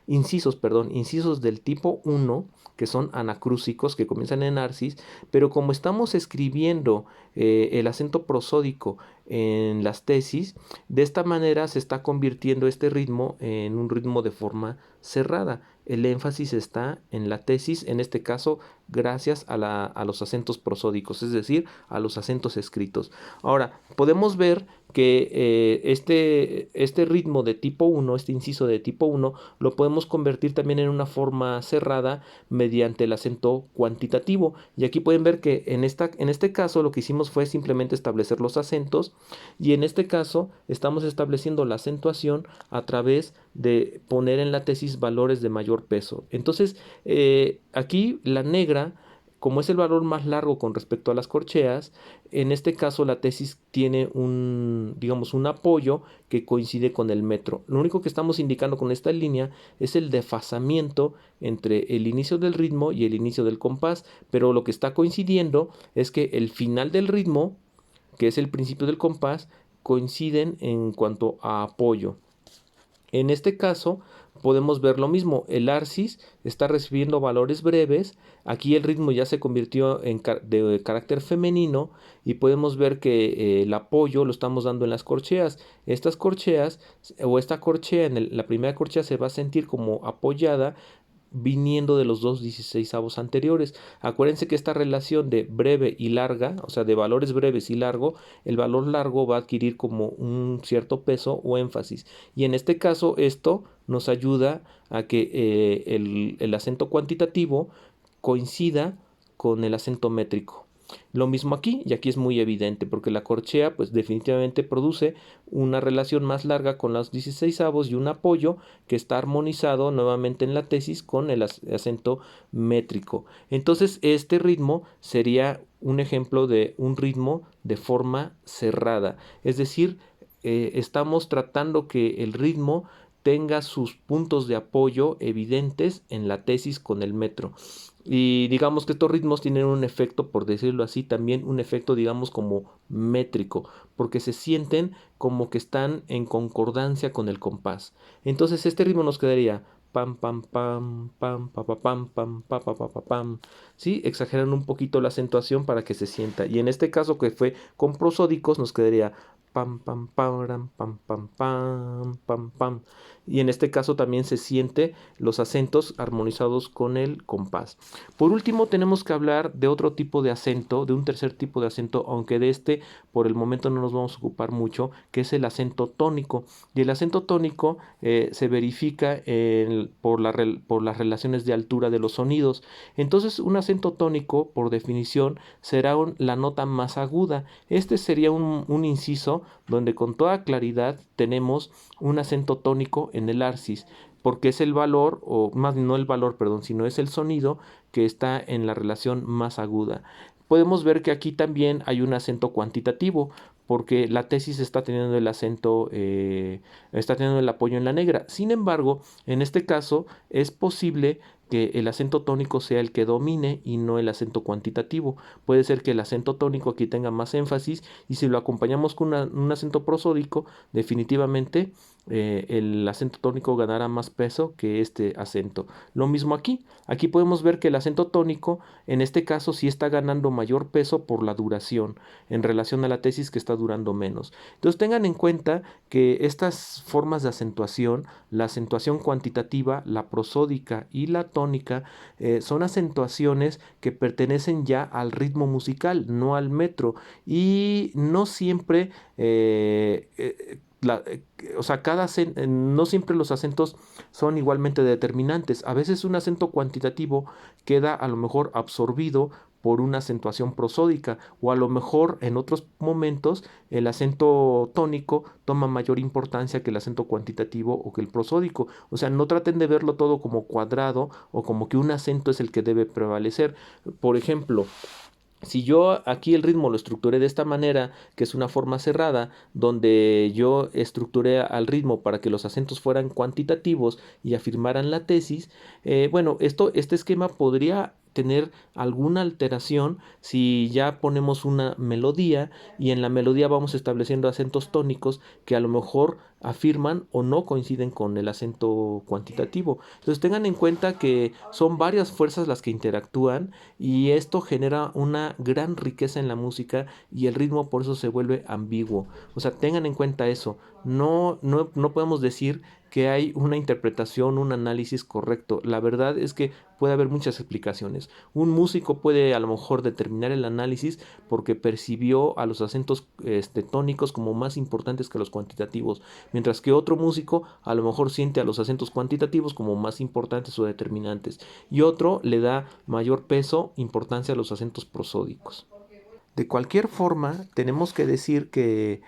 incisos del tipo 1, que son anacrúsicos, que comienzan en arsis, pero como estamos escribiendo el acento prosódico en las tesis, de esta manera se está convirtiendo este ritmo en un ritmo de forma cerrada. El énfasis está en la tesis, en este caso gracias a los acentos prosódicos, es decir, a los acentos escritos. Ahora, podemos ver que este ritmo de tipo 1, este inciso de tipo 1, lo podemos convertir también en una forma cerrada mediante el acento cuantitativo. Y aquí pueden ver que en este caso lo que hicimos fue simplemente establecer los acentos, y en este caso estamos estableciendo la acentuación a través de poner en la tesis valores de mayor peso. Entonces, aquí la negra, como es el valor más largo con respecto a las corcheas, en este caso la tesis tiene digamos, un apoyo que coincide con el metro. Lo único que estamos indicando con esta línea es el desfasamiento entre el inicio del ritmo y el inicio del compás, pero lo que está coincidiendo es que el final del ritmo, que es el principio del compás, coinciden en cuanto a apoyo. En este caso podemos ver lo mismo, el arsis está recibiendo valores breves, aquí el ritmo ya se convirtió de carácter femenino, y podemos ver que el apoyo lo estamos dando en las corcheas. Estas corcheas, o esta corchea, la primera corchea se va a sentir como apoyada viniendo de los dos 16avos anteriores. Acuérdense que esta relación de breve y larga, o sea, de valores breves y largo, el valor largo va a adquirir como un cierto peso o énfasis. Y en este caso esto nos ayuda a que el acento cuantitativo coincida con el acento métrico. Lo mismo aquí, y aquí es muy evidente porque la corchea pues definitivamente produce una relación más larga con los 16avos y un apoyo que está armonizado nuevamente en la tesis con el acento métrico. Entonces este ritmo sería un ejemplo de un ritmo de forma cerrada, es decir, estamos tratando que el ritmo tenga sus puntos de apoyo evidentes en la tesis con el metro. Y digamos que estos ritmos tienen un efecto, por decirlo así, también un efecto, digamos, como métrico, porque se sienten como que están en concordancia con el compás. Entonces este ritmo nos quedaría pam pam pam pam pam pam pam pam pam pam pam. Sí, exageran un poquito la acentuación para que se sienta. Y en este caso que fue con prosódicos nos quedaría pam pam pam pam pam pam pam pam. Y en este caso también se siente los acentos armonizados con el compás. Por último, tenemos que hablar de otro tipo de acento, de un tercer tipo de acento, aunque de este por el momento no nos vamos a ocupar mucho, que es el acento tónico. Y el acento tónico se verifica por las relaciones de altura de los sonidos. Entonces, un acento tónico, por definición, será la nota más aguda. Este sería un inciso donde con toda claridad tenemos un acento tónico en el arsis, porque es el valor, o más no el valor, perdón, sino es el sonido que está en la relación más aguda. Podemos ver que aquí también hay un acento cuantitativo, porque la tesis está teniendo el acento, está teniendo el apoyo en la negra. Sin embargo, en este caso es posible que el acento tónico sea el que domine y no el acento cuantitativo. Puede ser que el acento tónico aquí tenga más énfasis, y si lo acompañamos con un acento prosódico, definitivamente el acento tónico ganará más peso que este acento. Lo mismo aquí. Aquí podemos ver que el acento tónico en este caso sí está ganando mayor peso por la duración en relación a la tesis, que está durando menos. Entonces tengan en cuenta que estas formas de acentuación, la acentuación cuantitativa, la prosódica y la tónica, son acentuaciones que pertenecen ya al ritmo musical, no al metro, y no siempre o sea, no siempre los acentos son igualmente determinantes. A veces un acento cuantitativo queda a lo mejor absorbido por una acentuación prosódica, o a lo mejor en otros momentos el acento tónico toma mayor importancia que el acento cuantitativo o que el prosódico. O sea, no traten de verlo todo como cuadrado o como que un acento es el que debe prevalecer. Por ejemplo, si yo aquí el ritmo lo estructuré de esta manera, que es una forma cerrada, donde yo estructuré al ritmo para que los acentos fueran cuantitativos y afirmaran la tesis, bueno, este esquema podría tener alguna alteración si ya ponemos una melodía, y en la melodía vamos estableciendo acentos tónicos que a lo mejor afirman o no coinciden con el acento cuantitativo. Entonces tengan en cuenta que son varias fuerzas las que interactúan, y esto genera una gran riqueza en la música, y el ritmo por eso se vuelve ambiguo. O sea, tengan en cuenta eso. No podemos decir que hay una interpretación, un análisis correcto. La verdad es que puede haber muchas explicaciones. Un músico puede a lo mejor determinar el análisis porque percibió a los acentos tónicos como más importantes que los cuantitativos, mientras que otro músico a lo mejor siente a los acentos cuantitativos como más importantes o determinantes, y otro le da mayor peso, importancia a los acentos prosódicos. De cualquier forma, tenemos que decir que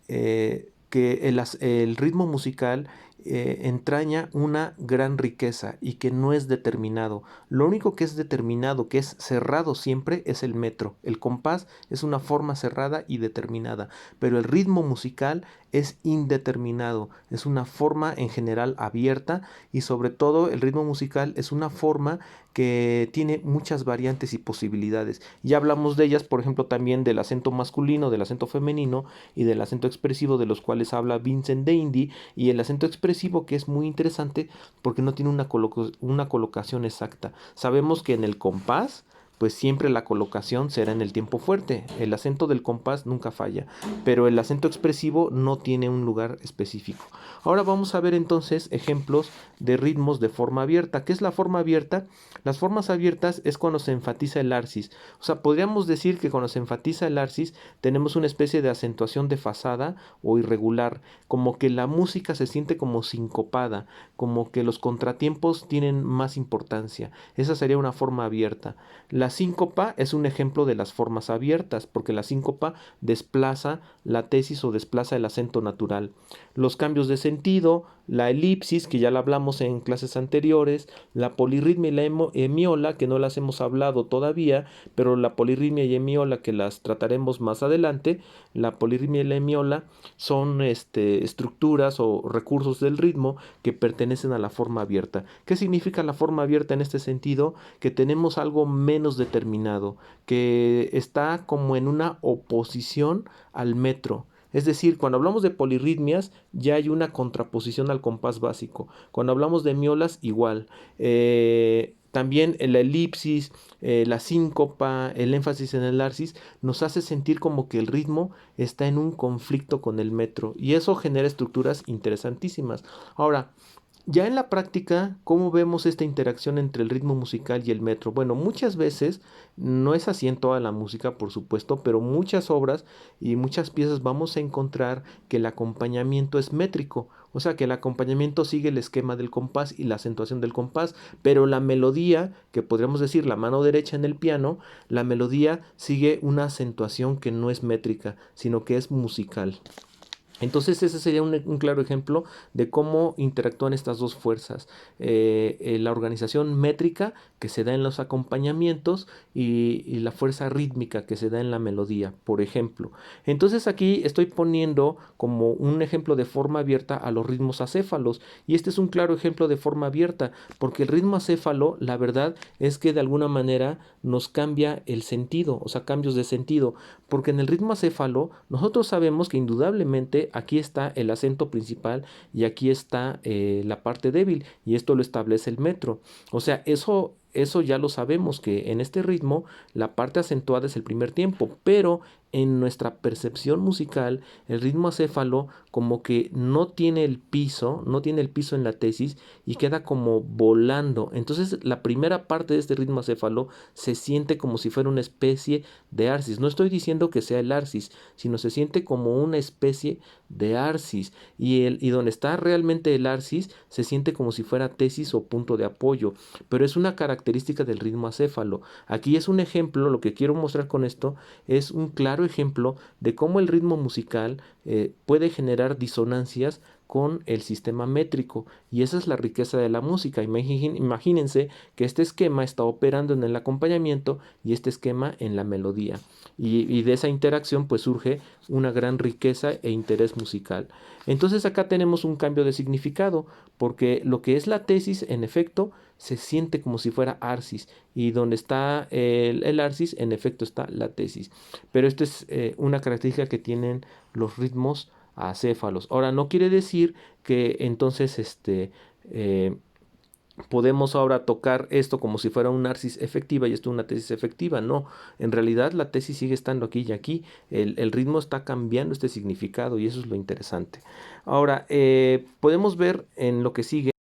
el ritmo musical entraña una gran riqueza, y que no es determinado. Lo único que es determinado, que es cerrado siempre, es el metro. El compás es una forma cerrada y determinada, pero el ritmo musical es indeterminado, es una forma en general abierta, y sobre todo el ritmo musical es una forma que tiene muchas variantes y posibilidades. Ya hablamos de ellas, por ejemplo, también del acento masculino, del acento femenino y del acento expresivo, de los cuales habla Vincent Dandy, y el acento expresivo, que es muy interesante porque no tiene una colocación exacta. Sabemos que en el compás, pues siempre la colocación será en el tiempo fuerte. El acento del compás nunca falla, pero el acento expresivo no tiene un lugar específico. Ahora vamos a ver entonces ejemplos de ritmos de forma abierta. ¿Qué es la forma abierta? Las formas abiertas es cuando se enfatiza el arsis. O sea, podríamos decir que cuando se enfatiza el arsis tenemos una especie de acentuación desfasada o irregular, como que la música se siente como sincopada, como que los contratiempos tienen más importancia. Esa sería una forma abierta. La síncopa es un ejemplo de las formas abiertas, porque la síncopa desplaza la tesis o desplaza el acento natural. Los cambios de sentido, la elipsis, que ya la hablamos en clases anteriores, la polirritmia y la hemiola, que no las hemos hablado todavía, pero la polirritmia y hemiola, que las trataremos más adelante. La polirritmia y la hemiola son estructuras o recursos del ritmo que pertenecen a la forma abierta. ¿Qué significa la forma abierta en este sentido? Que tenemos algo menos determinado, que está como en una oposición al metro. Es decir, cuando hablamos de polirritmias ya hay una contraposición al compás básico. Cuando hablamos de miolas, igual. También la elipsis, la síncopa, el énfasis en el arsis nos hace sentir como que el ritmo está en un conflicto con el metro, y eso genera estructuras interesantísimas. Ahora, ya en la práctica, ¿cómo vemos esta interacción entre el ritmo musical y el metro? Bueno, muchas veces, no es así en toda la música, por supuesto, pero muchas obras y muchas piezas vamos a encontrar que el acompañamiento es métrico, o sea que el acompañamiento sigue el esquema del compás y la acentuación del compás, pero la melodía, que podríamos decir la mano derecha en el piano, la melodía sigue una acentuación que no es métrica, sino que es musical. Entonces ese sería un claro ejemplo de cómo interactúan estas dos fuerzas. La organización métrica que se da en los acompañamientos y la fuerza rítmica que se da en la melodía, por ejemplo. Entonces aquí estoy poniendo como un ejemplo de forma abierta a los ritmos acéfalos. Y este es un claro ejemplo de forma abierta, porque el ritmo acéfalo, la verdad es que de alguna manera nos cambia el sentido, o sea, cambios de sentido. Porque en el ritmo acéfalo nosotros sabemos que indudablemente aquí está el acento principal y aquí está la parte débil, y esto lo establece el metro. O sea, eso ya lo sabemos, que en este ritmo la parte acentuada es el primer tiempo, pero en nuestra percepción musical el ritmo acéfalo como que no tiene el piso, no tiene el piso en la tesis y queda como volando. Entonces la primera parte de este ritmo acéfalo se siente como si fuera una especie de arsis. No estoy diciendo que sea el arsis, sino se siente como una especie de arsis. Y donde está realmente el arsis se siente como si fuera tesis o punto de apoyo. Pero es una característica del ritmo acéfalo. Aquí es un ejemplo, lo que quiero mostrar con esto es un claro ejemplo de cómo el ritmo musical puede generar disonancias con el sistema métrico, y esa es la riqueza de la música. Imagínense que este esquema está operando en el acompañamiento y este esquema en la melodía, y de esa interacción pues surge una gran riqueza e interés musical. Entonces acá tenemos un cambio de significado, porque lo que es la tesis en efecto se siente como si fuera arsis, y donde está el arsis en efecto está la tesis. Pero esto es una característica que tienen los ritmos acéfalos. Ahora, no quiere decir que entonces eh, podemos ahora tocar esto como si fuera una arsis efectiva y esto una tesis efectiva. No, en realidad la tesis sigue estando aquí y aquí. El ritmo está cambiando este significado, y eso es lo interesante. Ahora, podemos ver en lo que sigue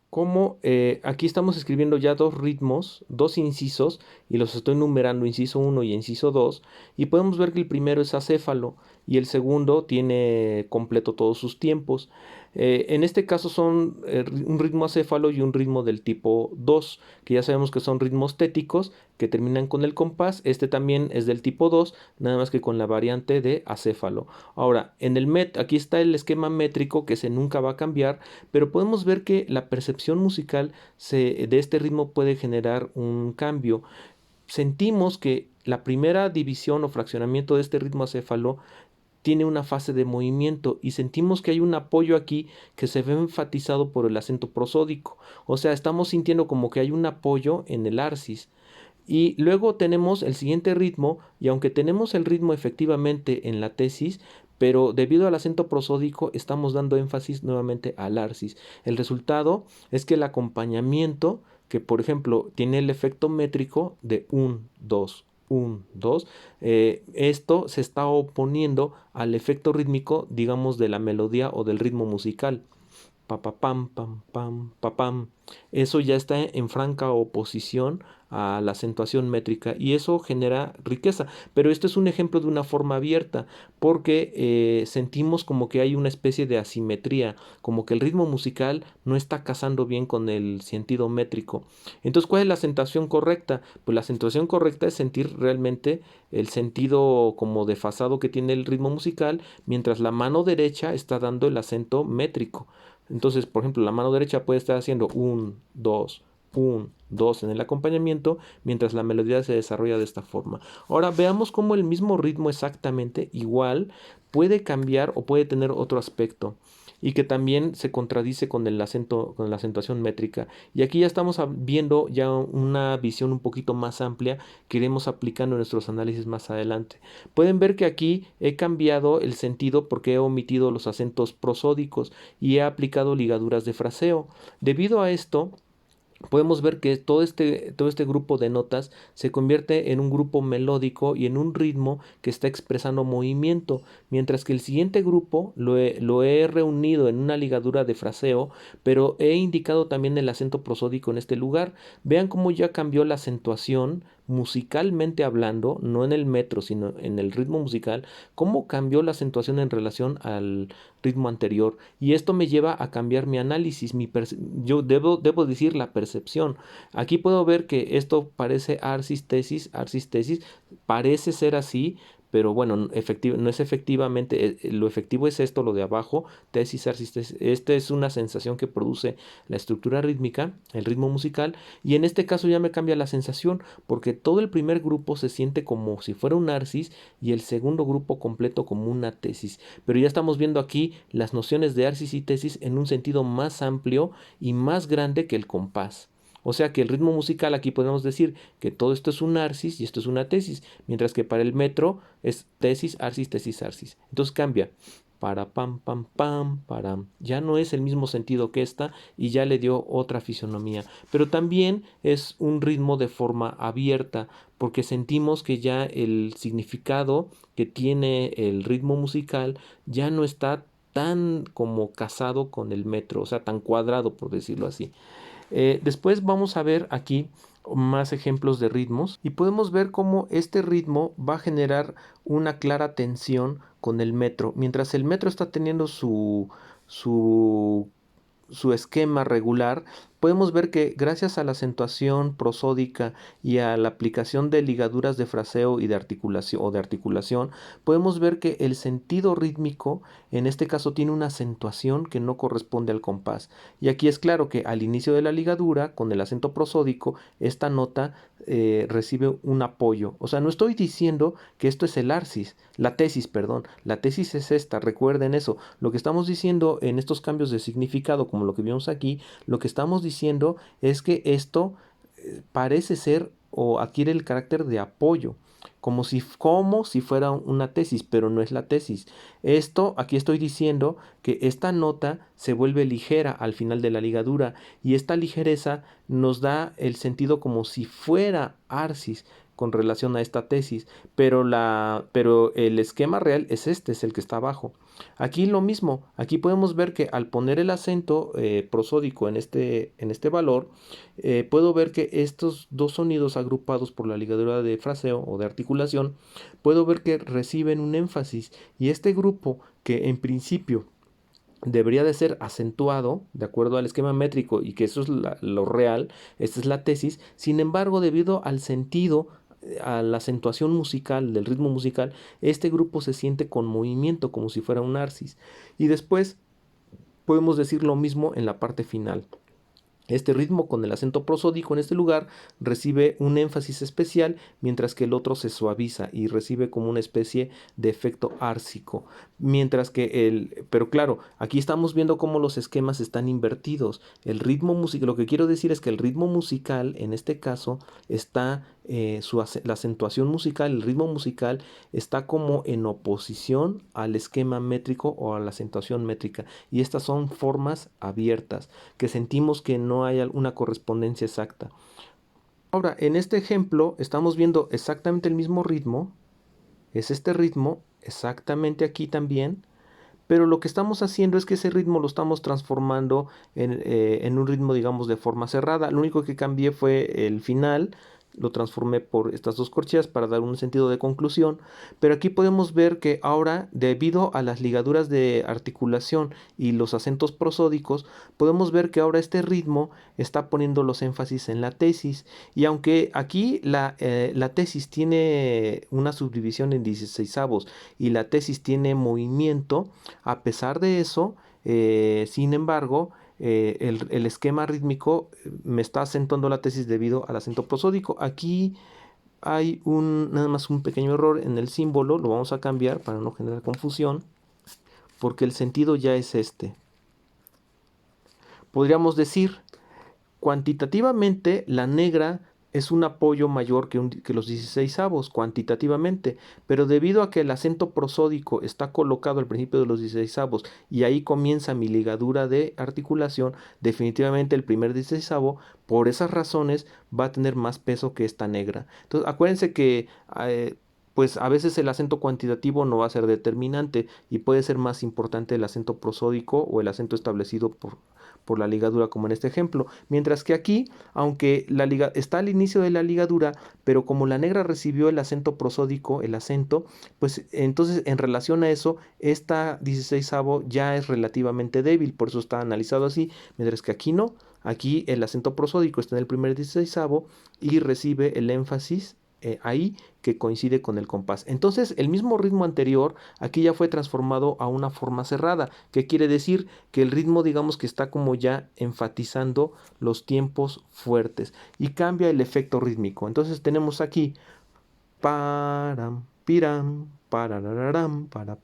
como aquí estamos escribiendo ya dos ritmos, dos incisos, y los estoy numerando, inciso uno y inciso 2, y podemos ver que el primero es acéfalo y el segundo tiene completo todos sus tiempos. En este caso son un ritmo acéfalo y un ritmo del tipo 2, que ya sabemos que son ritmos téticos que terminan con el compás. Este también es del tipo 2, nada más que con la variante de acéfalo. Ahora, aquí está el esquema métrico que se nunca va a cambiar, pero podemos ver que la percepción musical de este ritmo puede generar un cambio. Sentimos que la primera división o fraccionamiento de este ritmo acéfalo tiene una fase de movimiento, y sentimos que hay un apoyo aquí que se ve enfatizado por el acento prosódico. O sea, estamos sintiendo como que hay un apoyo en el arsis. Y luego tenemos el siguiente ritmo, y aunque tenemos el ritmo efectivamente en la tesis, pero debido al acento prosódico estamos dando énfasis nuevamente al arsis. El resultado es que el acompañamiento, que por ejemplo tiene el efecto métrico de un 2 1, 2, esto se está oponiendo al efecto rítmico, digamos, de la melodía o del ritmo musical. Pa, pa, pam, pam, pam, pa, pam. Eso ya está en franca oposición a la acentuación métrica, y eso genera riqueza. Pero esto es un ejemplo de una forma abierta, porque sentimos como que hay una especie de asimetría, como que el ritmo musical no está casando bien con el sentido métrico. Entonces, ¿cuál es la acentuación correcta? Pues la acentuación correcta es sentir realmente el sentido como desfasado que tiene el ritmo musical, mientras la mano derecha está dando el acento métrico. Entonces, por ejemplo, la mano derecha puede estar haciendo un, dos en el acompañamiento, mientras la melodía se desarrolla de esta forma. Ahora veamos cómo el mismo ritmo exactamente igual puede cambiar o puede tener otro aspecto, y que también se contradice con el acento, con la acentuación métrica. Y aquí ya estamos viendo ya una visión un poquito más amplia que iremos aplicando en nuestros análisis más adelante. Pueden ver que aquí he cambiado el sentido porque he omitido los acentos prosódicos y he aplicado ligaduras de fraseo. Debido a esto, podemos ver que todo este grupo de notas se convierte en un grupo melódico y en un ritmo que está expresando movimiento, mientras que el siguiente grupo lo he reunido en una ligadura de fraseo, pero he indicado también el acento prosódico en este lugar. Vean cómo ya cambió la acentuación musicalmente hablando, no en el metro, sino en el ritmo musical, cómo cambió la acentuación en relación al ritmo anterior. Y esto me lleva a cambiar mi análisis, yo debo decir la percepción. Aquí puedo ver que esto parece arsis tesis, parece ser así, pero bueno, no es efectivamente, lo efectivo es esto, lo de abajo, tesis, arsis, tesis. Esta es una sensación que produce la estructura rítmica, el ritmo musical, y en este caso ya me cambia la sensación, porque todo el primer grupo se siente como si fuera un arsis y el segundo grupo completo como una tesis. Pero ya estamos viendo aquí las nociones de arsis y tesis en un sentido más amplio y más grande que el compás. O sea que el ritmo musical aquí podemos decir que todo esto es un arsis y esto es una tesis, mientras que para el metro es tesis, arsis, tesis, arsis. Entonces cambia. Para pam, pam, pam, para. Ya no es el mismo sentido que esta y ya le dio otra fisonomía. Pero también es un ritmo de forma abierta, porque sentimos que ya el significado que tiene el ritmo musical ya no está tan como casado con el metro, o sea, tan cuadrado, por decirlo así. Después vamos a ver aquí más ejemplos de ritmos y podemos ver cómo este ritmo va a generar una clara tensión con el metro. Mientras el metro está teniendo su su esquema regular, podemos ver que gracias a la acentuación prosódica y a la aplicación de ligaduras de fraseo y de articulación, podemos ver que el sentido rítmico en este caso tiene una acentuación que no corresponde al compás. Y aquí es claro que al inicio de la ligadura, con el acento prosódico, esta nota recibe un apoyo. O sea, no estoy diciendo que esto es el arsis, la tesis, perdón. La tesis es esta, recuerden eso. Lo que estamos diciendo en estos cambios de significado, como lo que vimos aquí, lo que estamos diciendo es que esto parece ser o adquiere el carácter de apoyo, como si fuera una tesis, pero no es la tesis. Esto, aquí estoy diciendo que esta nota se vuelve ligera al final de la ligadura y esta ligereza nos da el sentido como si fuera arsis con relación a esta tesis, pero el esquema real es este, es el que está abajo. Aquí lo mismo, aquí podemos ver que al poner el acento prosódico en este valor, puedo ver que estos dos sonidos agrupados por la ligadura de fraseo o de articulación, puedo ver que reciben un énfasis y este grupo que en principio debería de ser acentuado de acuerdo al esquema métrico y que eso es lo real, esta es la tesis, sin embargo debido al sentido, a la acentuación musical, del ritmo musical, este grupo se siente con movimiento como si fuera un arsis y después podemos decir lo mismo en la parte final. Este ritmo con el acento prosódico en este lugar recibe un énfasis especial, mientras que el otro se suaviza y recibe como una especie de efecto ársico. Pero claro, aquí estamos viendo cómo los esquemas están invertidos. El ritmo musical, lo que quiero decir es que el ritmo musical, en este caso, está la acentuación musical, el ritmo musical está como en oposición al esquema métrico o a la acentuación métrica. Y estas son formas abiertas que sentimos que no hay una correspondencia exacta. Ahora, en este ejemplo estamos viendo exactamente el mismo ritmo, es este ritmo, exactamente aquí también, pero lo que estamos haciendo es que ese ritmo lo estamos transformando en un ritmo, digamos, de forma cerrada. Lo único que cambié fue el final, lo transformé por estas dos corcheas para dar un sentido de conclusión, pero aquí podemos ver que ahora, debido a las ligaduras de articulación y los acentos prosódicos, podemos ver que ahora este ritmo está poniendo los énfasis en la tesis, y aunque aquí la tesis tiene una subdivisión en 16avos y la tesis tiene movimiento, a pesar de eso, sin embargo, el esquema rítmico me está acentuando la tesis debido al acento prosódico. Aquí hay nada más un pequeño error en el símbolo, lo vamos a cambiar para no generar confusión, porque el sentido ya es este. Podríamos decir, cuantitativamente la negra es un apoyo mayor que los 16avos, cuantitativamente, pero debido a que el acento prosódico está colocado al principio de los 16avos y ahí comienza mi ligadura de articulación, definitivamente el primer 16avo, por esas razones, va a tener más peso que esta negra. Entonces, acuérdense que pues a veces el acento cuantitativo no va a ser determinante y puede ser más importante el acento prosódico o el acento establecido por la ligadura, como en este ejemplo. Mientras que aquí, aunque está al inicio de la ligadura, pero como la negra recibió el acento prosódico, el acento, pues entonces en relación a eso, esta 16avo ya es relativamente débil, por eso está analizado así, mientras que aquí no. Aquí el acento prosódico está en el primer 16avo y recibe el énfasis ahí que coincide con el compás. Entonces el mismo ritmo anterior aquí ya fue transformado a una forma cerrada, que quiere decir que el ritmo, digamos que está como ya enfatizando los tiempos fuertes y cambia el efecto rítmico. Entonces tenemos aquí param, piram, parararam, para.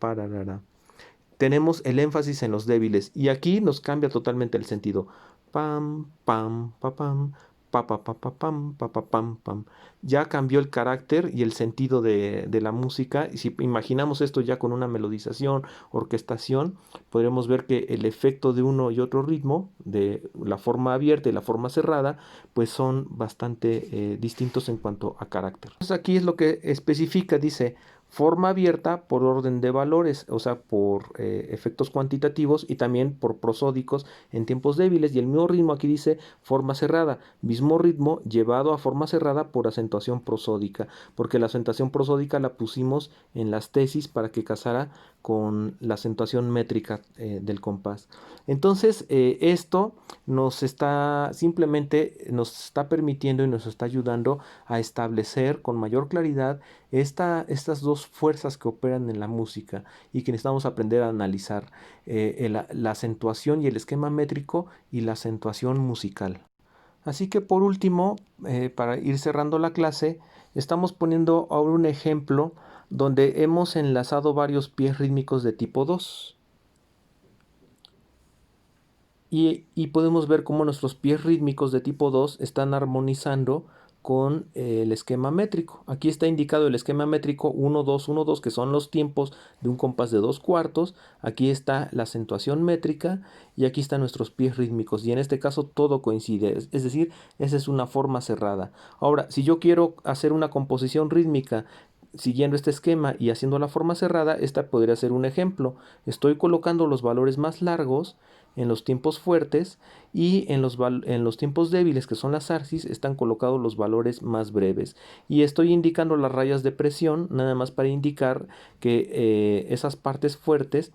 Tenemos el énfasis en los débiles y aquí nos cambia totalmente el sentido. Pam, pam, pa, pam, pa, pa, pam, pam. Ya cambió el carácter y el sentido de la música. Y si imaginamos esto ya con una melodización, orquestación, podremos ver que el efecto de uno y otro ritmo, de la forma abierta y la forma cerrada, pues son bastante distintos en cuanto a carácter. Entonces aquí es lo que especifica, dice forma abierta por orden de valores, o sea, por efectos cuantitativos y también por prosódicos en tiempos débiles. Y el mismo ritmo aquí dice forma cerrada, mismo ritmo llevado a forma cerrada por acentuación prosódica, porque la acentuación prosódica la pusimos en las tesis para que casara con la acentuación métrica del compás. Entonces, esto simplemente nos está permitiendo y nos está ayudando a establecer con mayor claridad estas dos fuerzas que operan en la música y que necesitamos aprender a analizar, la acentuación y el esquema métrico y la acentuación musical. Así que por último, para ir cerrando la clase, estamos poniendo ahora un ejemplo donde hemos enlazado varios pies rítmicos de tipo 2 y podemos ver cómo nuestros pies rítmicos de tipo 2 están armonizando con el esquema métrico. Aquí está indicado el esquema métrico 1, 2, 1, 2, que son los tiempos de un compás de 2 cuartos. Aquí está la acentuación métrica y aquí están nuestros pies rítmicos. Y en este caso todo coincide, es decir, esa es una forma cerrada. Ahora, si yo quiero hacer una composición rítmica siguiendo este esquema y haciendo la forma cerrada, esta podría ser un ejemplo. Estoy colocando los valores más largos en los tiempos fuertes y en los tiempos débiles, que son las arcis, están colocados los valores más breves. Y estoy indicando las rayas de presión, nada más para indicar que esas partes fuertes,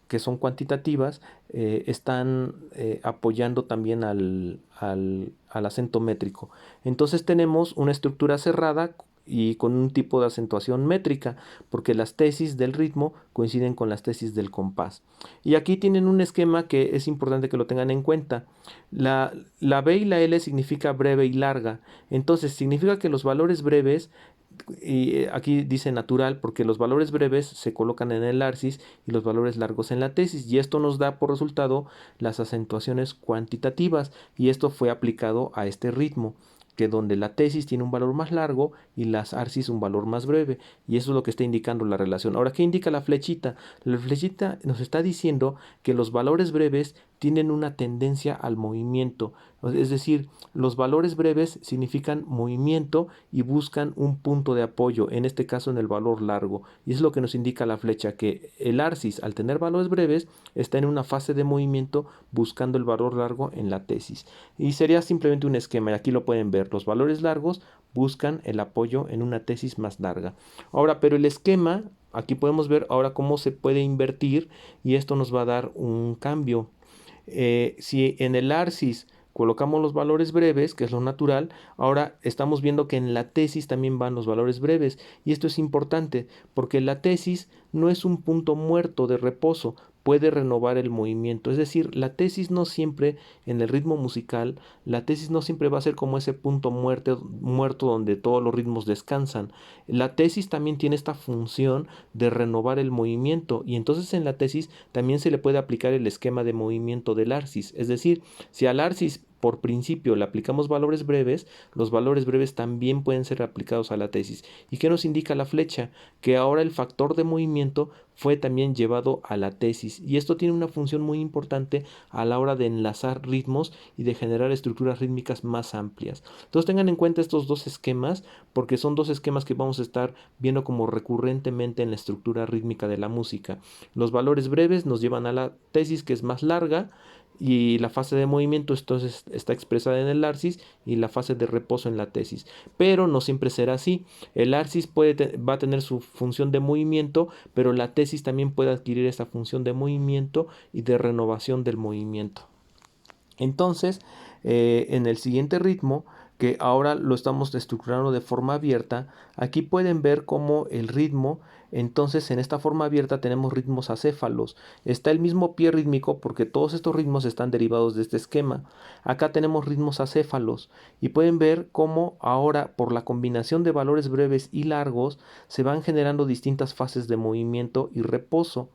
que son cuantitativas, están apoyando también al acento métrico. Entonces tenemos una estructura cerrada y con un tipo de acentuación métrica, porque las tesis del ritmo coinciden con las tesis del compás. Y aquí tienen un esquema que es importante que lo tengan en cuenta. La B y la L significa breve y larga. Entonces significa que los valores breves, y aquí dice natural porque los valores breves se colocan en el arcis y los valores largos en la tesis, y esto nos da por resultado las acentuaciones cuantitativas, y esto fue aplicado a este ritmo, que donde la tesis tiene un valor más largo y las arcis un valor más breve, y eso es lo que está indicando la relación. Ahora, ¿qué indica la flechita? La flechita nos está diciendo que los valores breves tienen una tendencia al movimiento, es decir, los valores breves significan movimiento y buscan un punto de apoyo, en este caso en el valor largo, y es lo que nos indica la flecha, que el arcis, al tener valores breves, está en una fase de movimiento buscando el valor largo en la tesis. Y sería simplemente un esquema, y aquí lo pueden ver, los valores largos buscan el apoyo en una tesis más larga. Ahora, pero el esquema, aquí podemos ver ahora cómo se puede invertir, y esto nos va a dar un cambio. Si en el arcis colocamos los valores breves, que es lo natural, ahora estamos viendo que en la tesis también van los valores breves. Y esto es importante porque la tesis no es un punto muerto de reposo, puede renovar el movimiento. Es decir, la tesis no siempre, en el ritmo musical, la tesis no siempre va a ser como ese punto muerto donde todos los ritmos descansan. La tesis también tiene esta función de renovar el movimiento, y entonces en la tesis también se le puede aplicar el esquema de movimiento del arcis. Es decir, si al arcis por principio le aplicamos valores breves, los valores breves también pueden ser aplicados a la tesis. ¿Y qué nos indica la flecha? Que ahora el factor de movimiento fue también llevado a la tesis, y esto tiene una función muy importante a la hora de enlazar ritmos y de generar estructuras rítmicas más amplias. Entonces tengan en cuenta estos dos esquemas, porque son dos esquemas que vamos a estar viendo como recurrentemente en la estructura rítmica de la música. Los valores breves nos llevan a la tesis, que es más larga, y la fase de movimiento entonces está expresada en el arcis y la fase de reposo en la tesis. Pero no siempre será así. El arcis va a tener su función de movimiento, pero la tesis también puede adquirir esa función de movimiento y de renovación del movimiento. Entonces, en el siguiente ritmo que ahora lo estamos estructurando de forma abierta, aquí pueden ver cómo el ritmo, entonces en esta forma abierta tenemos ritmos acéfalos. Está el mismo pie rítmico porque todos estos ritmos están derivados de este esquema. Acá tenemos ritmos acéfalos y pueden ver cómo ahora por la combinación de valores breves y largos se van generando distintas fases de movimiento y reposo,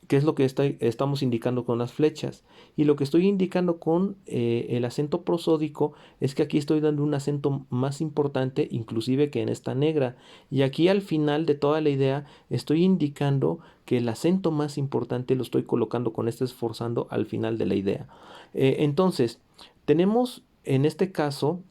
que es lo que estamos indicando con las flechas. Y lo que estoy indicando con el acento prosódico es que aquí estoy dando un acento más importante inclusive que en esta negra. Y aquí al final de toda la idea estoy indicando que el acento más importante lo estoy colocando con este esforzando al final de la idea. Entonces, tenemos en este caso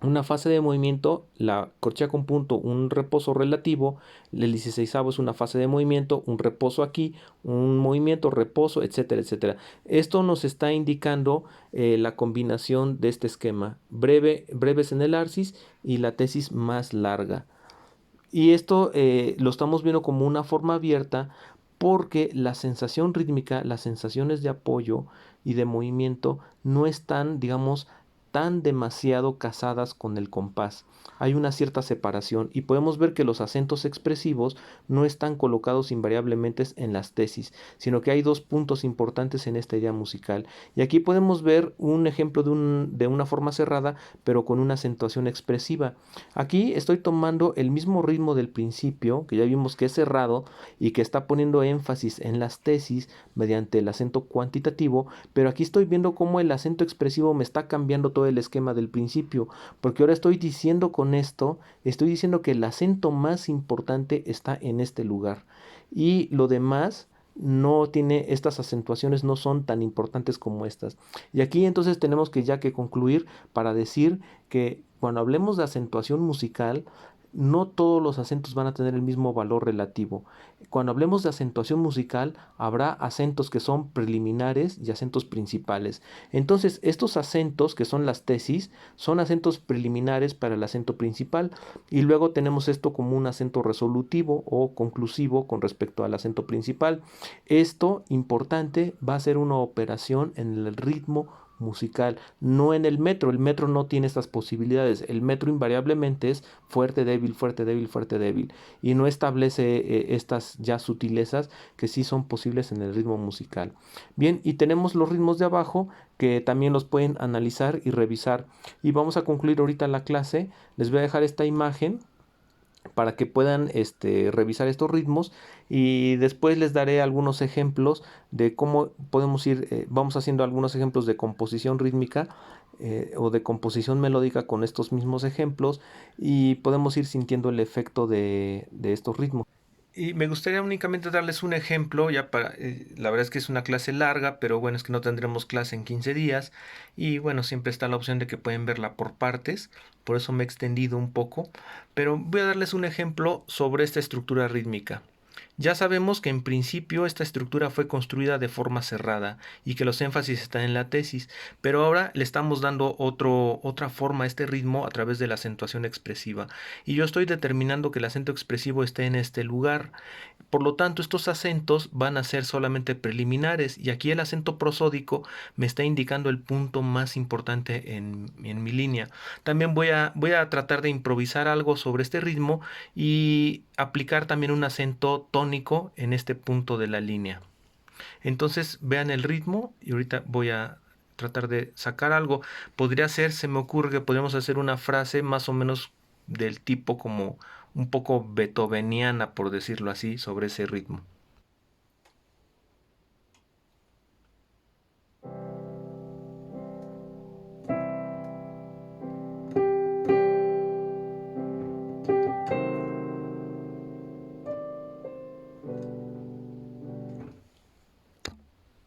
una fase de movimiento, la corchea con punto, un reposo relativo, el 16avo es una fase de movimiento, un reposo aquí, un movimiento, reposo, etcétera, etcétera. Esto nos está indicando la combinación de este esquema, breves en el arcis y la tesis más larga. Y esto lo estamos viendo como una forma abierta porque la sensación rítmica, las sensaciones de apoyo y de movimiento no están, digamos, tan demasiado casadas con el compás. Hay una cierta separación y podemos ver que los acentos expresivos no están colocados invariablemente en las tesis, sino que hay dos puntos importantes en esta idea musical. Y aquí podemos ver un ejemplo de una forma cerrada, pero con una acentuación expresiva. Aquí estoy tomando el mismo ritmo del principio, que ya vimos que es cerrado y que está poniendo énfasis en las tesis mediante el acento cuantitativo, pero aquí estoy viendo cómo el acento expresivo me está cambiando todo el esquema del principio, porque ahora estoy diciendo con esto, estoy diciendo que el acento más importante está en este lugar y lo demás no tiene estas acentuaciones, no son tan importantes como estas. Y aquí entonces tenemos que ya que concluir para decir que cuando hablemos de acentuación musical, no todos los acentos van a tener el mismo valor relativo. Cuando hablemos de acentuación musical, habrá acentos que son preliminares y acentos principales. Entonces, estos acentos, que son las tesis, son acentos preliminares para el acento principal. Y luego tenemos esto como un acento resolutivo o conclusivo con respecto al acento principal. Esto, importante, va a ser una operación en el ritmo musical, no en el metro. El metro no tiene estas posibilidades. El metro invariablemente es fuerte, débil, fuerte, débil, fuerte, débil. Y no establece estas ya sutilezas que sí son posibles en el ritmo musical. Bien, y tenemos los ritmos de abajo que también los pueden analizar y revisar. Y vamos a concluir ahorita la clase. Les voy a dejar esta imagen para que puedan revisar estos ritmos y después les daré algunos ejemplos de cómo podemos ir, vamos haciendo algunos ejemplos de composición rítmica o de composición melódica con estos mismos ejemplos y podemos ir sintiendo el efecto de estos ritmos. Y me gustaría únicamente darles un ejemplo, ya para, la verdad es que es una clase larga, pero bueno, es que no tendremos clase en 15 días y bueno, siempre está la opción de que pueden verla por partes, por eso me he extendido un poco, pero voy a darles un ejemplo sobre esta estructura rítmica. Ya sabemos que en principio esta estructura fue construida de forma cerrada y que los énfasis están en la tesis, pero ahora le estamos dando otra forma a este ritmo a través de la acentuación expresiva. Y yo estoy determinando que el acento expresivo esté en este lugar. Por lo tanto, estos acentos van a ser solamente preliminares y aquí el acento prosódico me está indicando el punto más importante en mi línea. También voy a tratar de improvisar algo sobre este ritmo y aplicar también un acento tónico en este punto de la línea. Entonces vean el ritmo y ahorita voy a tratar de sacar algo. Podría ser, se me ocurre que podríamos hacer una frase más o menos del tipo como un poco beethoveniana, por decirlo así, sobre ese ritmo.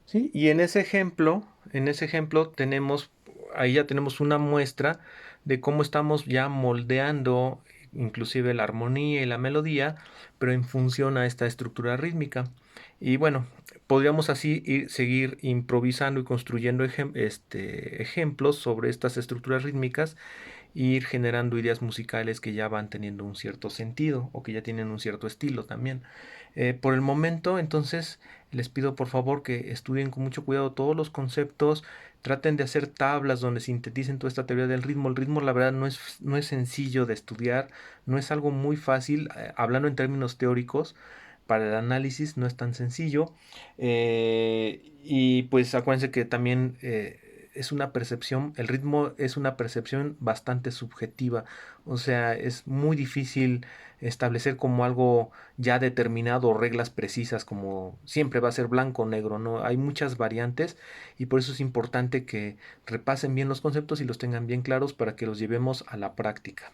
¿Sí? Y en ese ejemplo tenemos, ahí ya tenemos una muestra de cómo estamos ya moldeando inclusive la armonía y la melodía, pero en función a esta estructura rítmica. Y bueno, podríamos así seguir improvisando y construyendo ejemplos sobre estas estructuras rítmicas e ir generando ideas musicales que ya van teniendo un cierto sentido o que ya tienen un cierto estilo también. Por el momento, entonces, les pido por favor que estudien con mucho cuidado todos los conceptos, traten de hacer tablas donde sinteticen toda esta teoría del ritmo. El ritmo, la verdad, no es sencillo de estudiar, no es algo muy fácil, hablando en términos teóricos. Para el análisis no es tan sencillo. Y pues acuérdense que también es una percepción, el ritmo es una percepción bastante subjetiva. O sea, es muy difícil establecer como algo ya determinado, reglas precisas, como siempre va a ser blanco o negro, ¿no? Hay muchas variantes y por eso es importante que repasen bien los conceptos y los tengan bien claros para que los llevemos a la práctica.